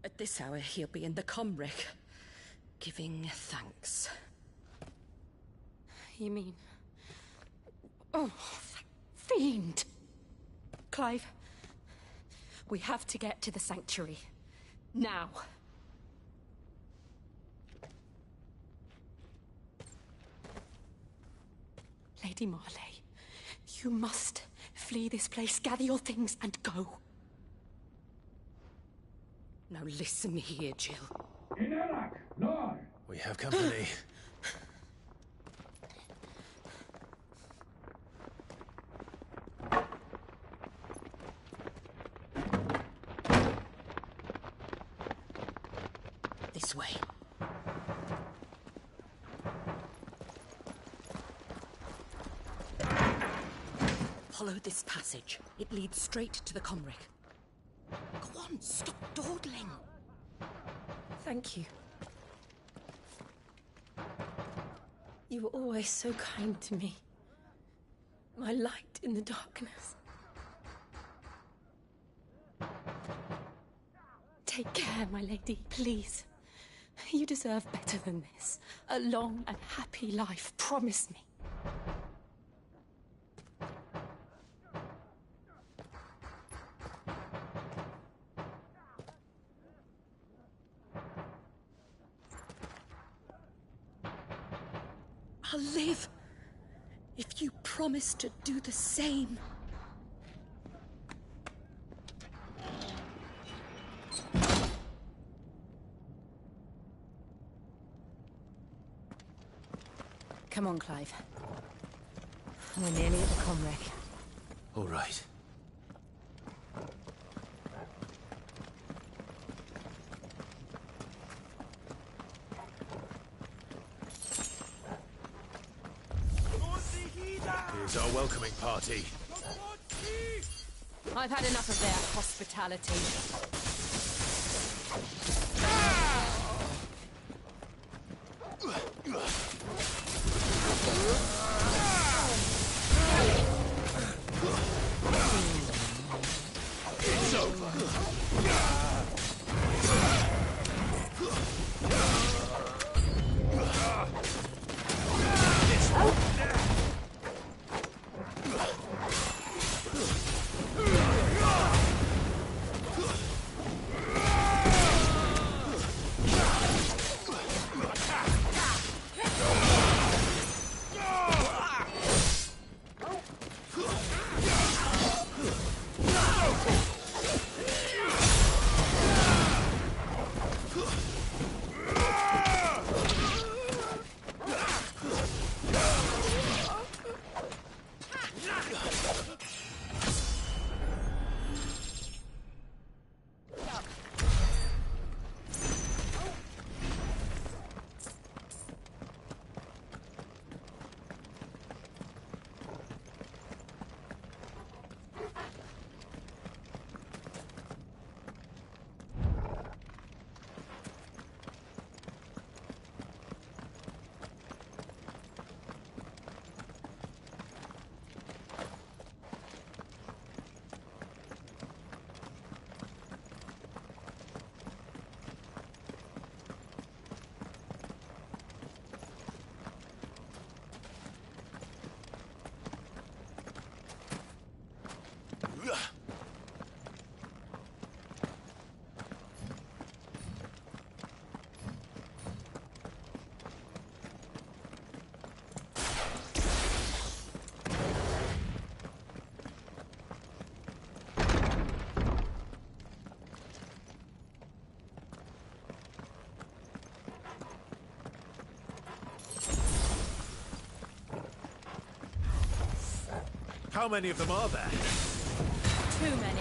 At this hour, he'll be in the Comric, giving thanks. You mean... Oh, fiend! Clive, we have to get to the Sanctuary. Now. Lady Marley, you must flee this place, gather your things, and go. Now listen here, Jill. We have company. This way. Follow this passage. It leads straight to the Comric. Go on, stop dawdling. Thank you. You were always so kind to me. My light in the darkness. Take care, my lady, please. You deserve better than this. A long and happy life, promise me. I'll live if you promise to do the same. Come on, Clive. We're nearly at the Comric. All right. Here's our welcoming party. I've had enough of their hospitality. It's over. How many of them are there? Too many.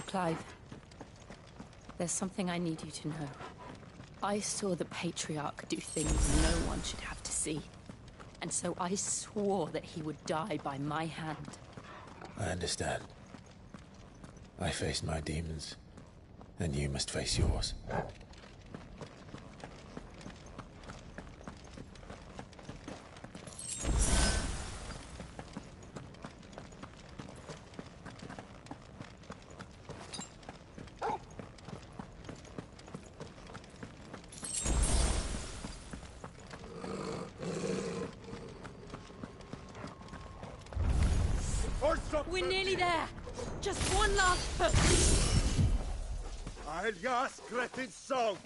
Clive, there's something I need you to know. I saw the Patriarch do things no one should have to see. And so I swore that he would die by my hand. I understand. I faced my demons, and you must face yours. We're nearly there. Just one last push. Alias Greth's song.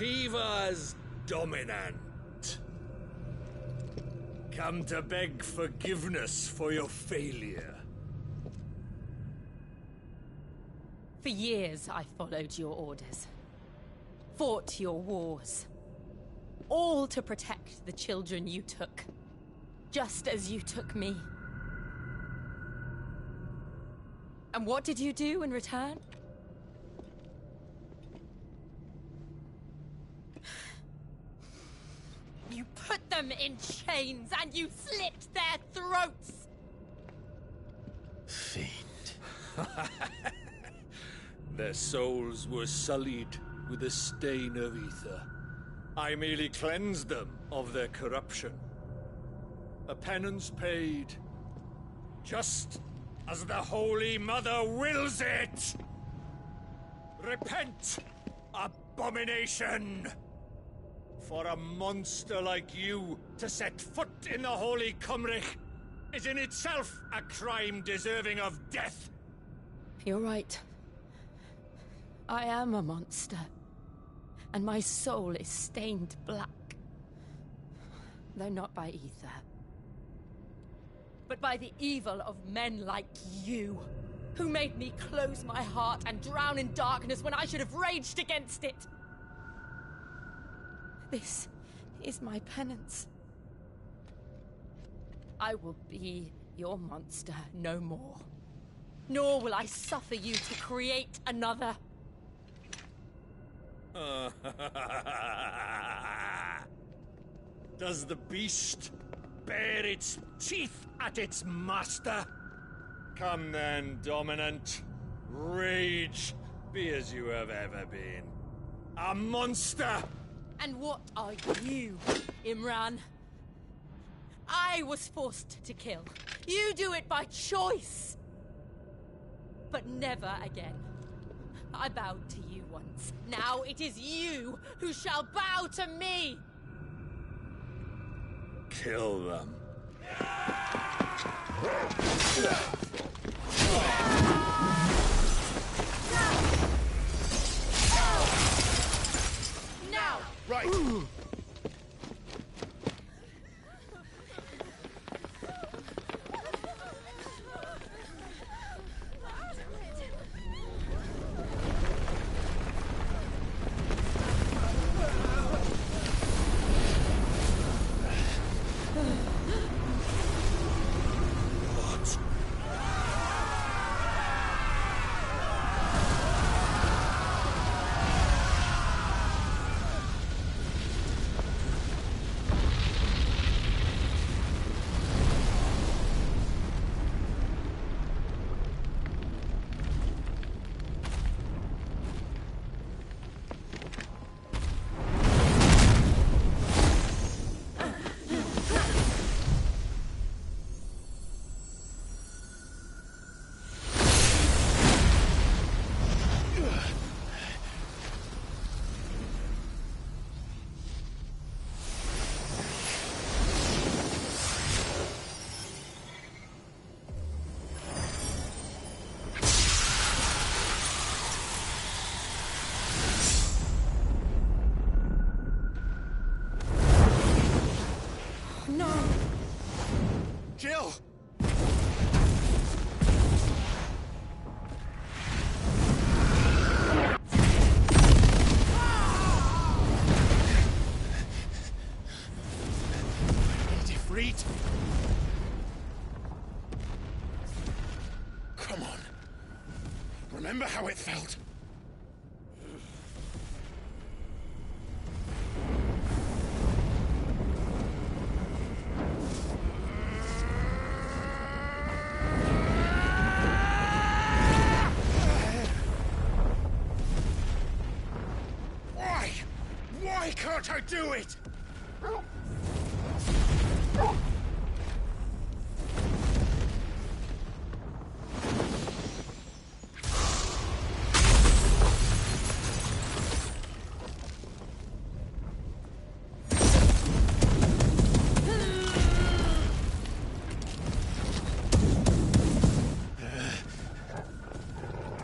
Shiva's dominant. Come to beg forgiveness for your failure. For years, I followed your orders. Fought your wars. All to protect the children you took. Just as you took me. And what did you do in return? You put them in chains and you slit their throats! Fiend. Their souls were sullied with a stain of ether. I merely cleansed them of their corruption. A penance paid, just as the Holy Mother wills it! Repent, abomination! For a monster like you to set foot in the Holy Cymric is in itself a crime deserving of death. You're right. I am a monster. And my soul is stained black. Though not by ether. But by the evil of men like you, who made me close my heart and drown in darkness when I should have raged against it. This is my penance. I will be your monster no more. Nor will I suffer you to create another. Does the beast bare its teeth at its master? Come then, Dominant. Rage, be as you have ever been. A monster! And what are you, Imran? I was forced to kill. You do it by choice. But never again. I bowed to you once. Now it is you who shall bow to me! Kill them. Now! Right! Jill! Defreet! Come on. Remember how it felt? Why can't I do it?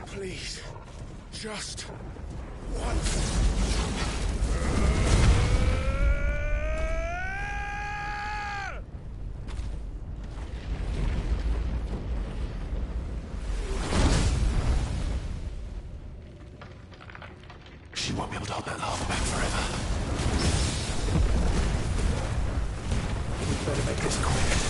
Please, just once. She won't be able to hold that lava back forever. We better make this quick.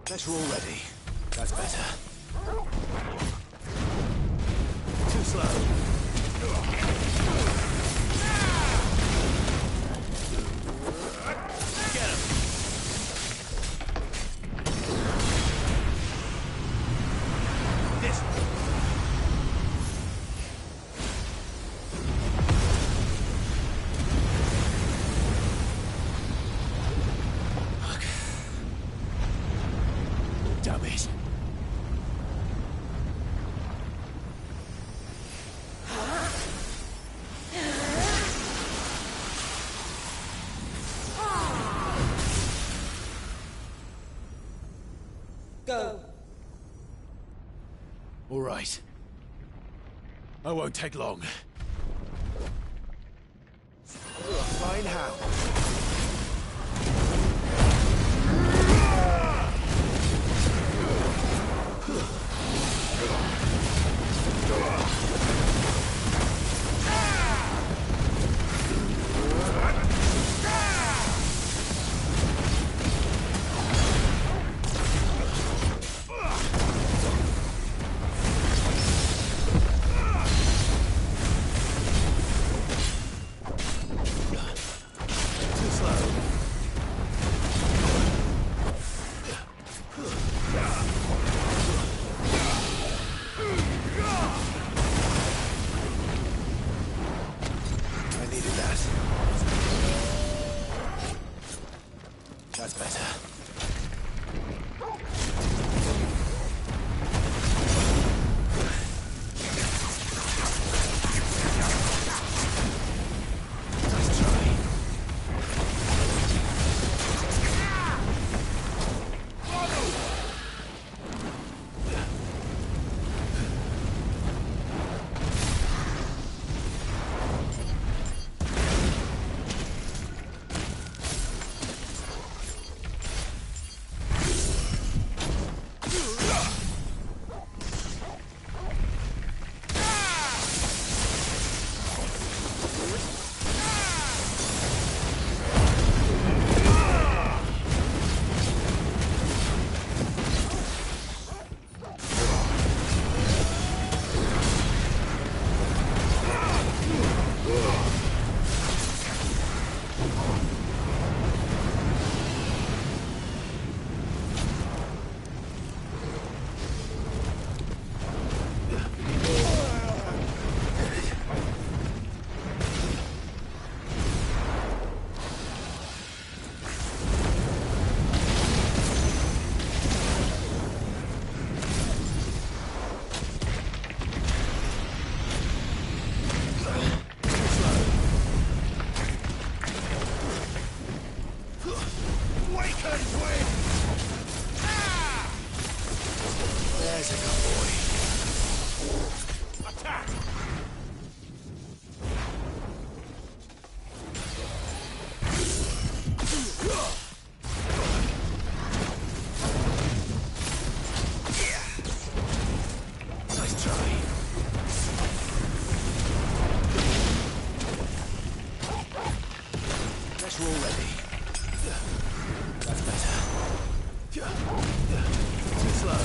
Pressure already. That's better. Too slow. Get him! This way. Damn it. Go. All right. I won't take long. Fine how. That's better. Nice try. There's a good boy. Attack! Nice try. Pressure already. That's better. Too slow.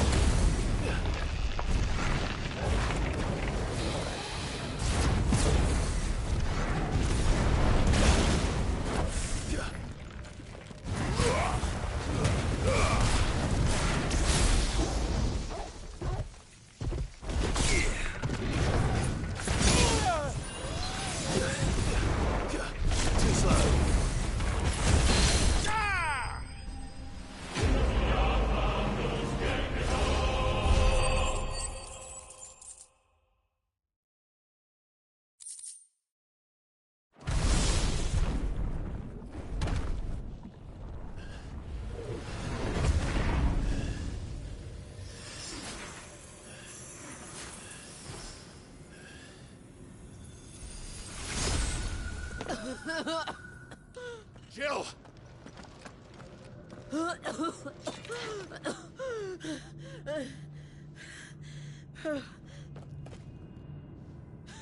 Too slow. Jill!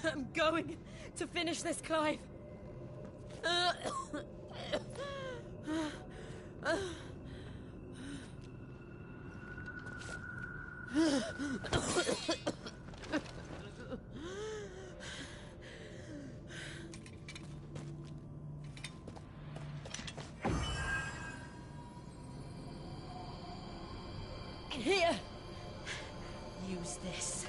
I'm going to finish this, Clive. Here! Use this.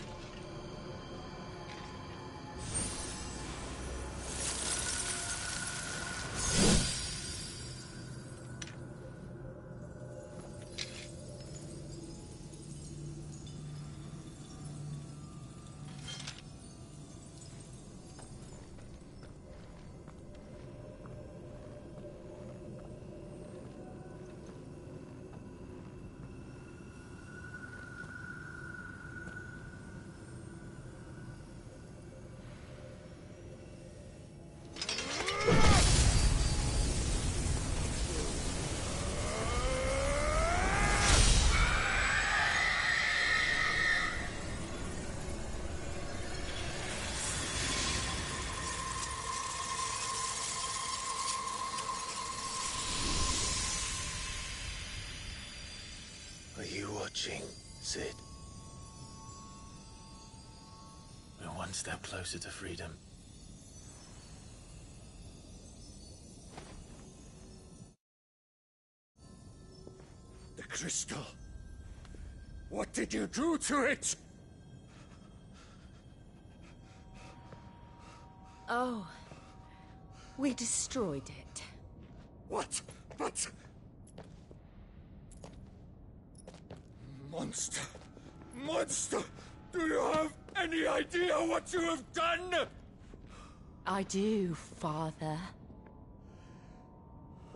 Are you watching, Sid? We're one step closer to freedom. The crystal. What did you do to it? Oh. We destroyed it. What? But... Monster! Monster! Do you have any idea what you have done? I do, Father.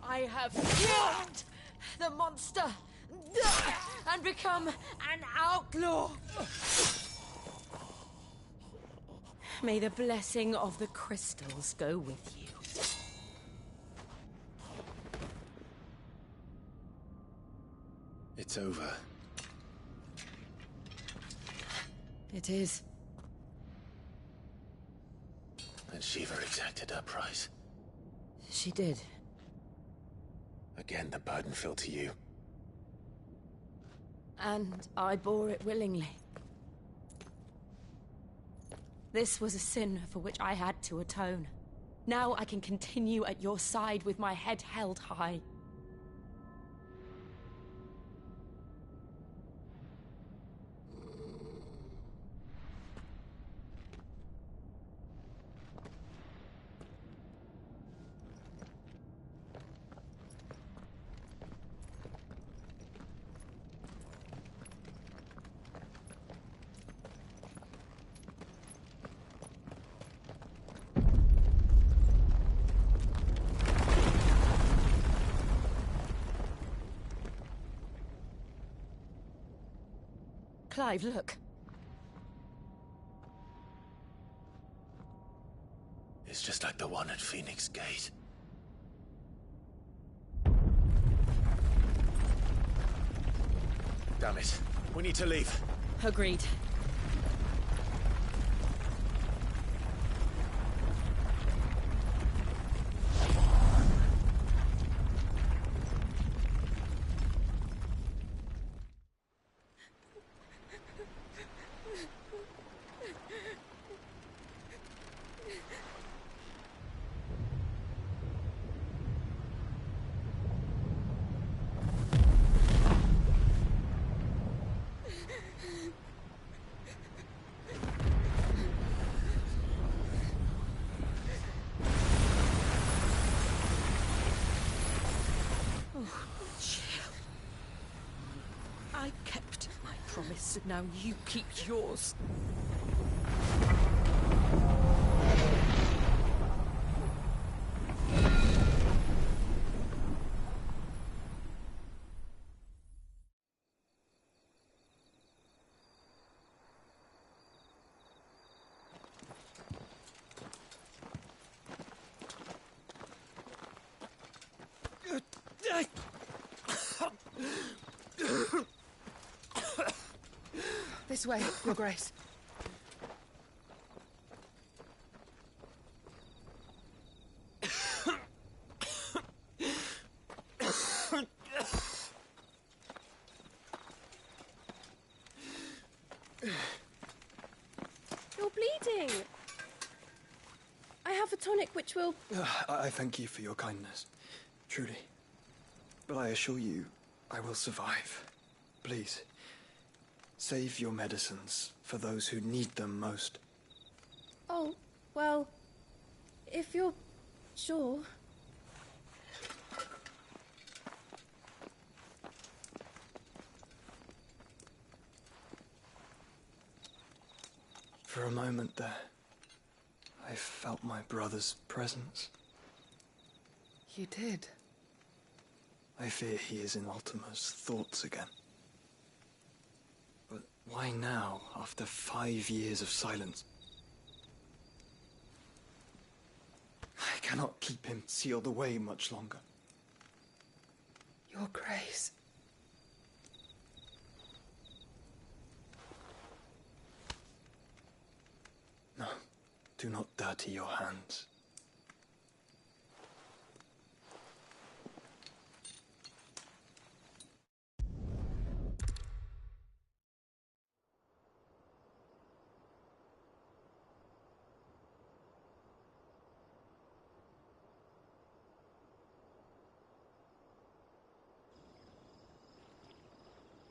I have killed the monster and become an outlaw. May the blessing of the crystals go with you. It's over. It is. And Shiva exacted her price. She did. Again, the burden fell to you. And I bore it willingly. This was a sin for which I had to atone. Now I can continue at your side with my head held high. Clive, look. It's just like the one at Phoenix Gate. Damn it. We need to leave. Agreed. I kept my promise, now you keep yours. This way, Your Grace. tonic which will... I thank you for your kindness, truly. But I assure you, I will survive. Please, save your medicines for those who need them most. Oh, well, if you're sure... For a moment there, I felt my brother's presence. You did? I fear he is in Ultima's thoughts again. But why now, after 5 years of silence? I cannot keep him sealed away much longer. Your Grace. No, do not dirty your hands.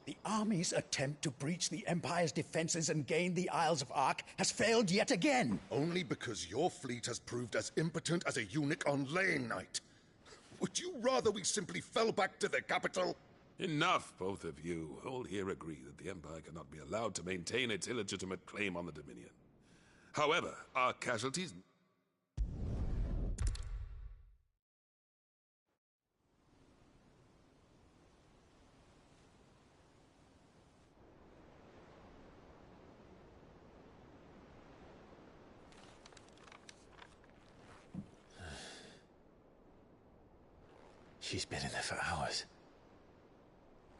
The army's attempt to breach the Empire's defenses and gain the Isles of Ark has failed yet again. Only because your fleet has proved as impotent as a eunuch on laying night. Would you rather we simply fell back to the capital? Enough, both of you. All here agree that the Empire cannot be allowed to maintain its illegitimate claim on the Dominion. However, our casualties... She's been in there for hours.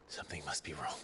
Something must be wrong.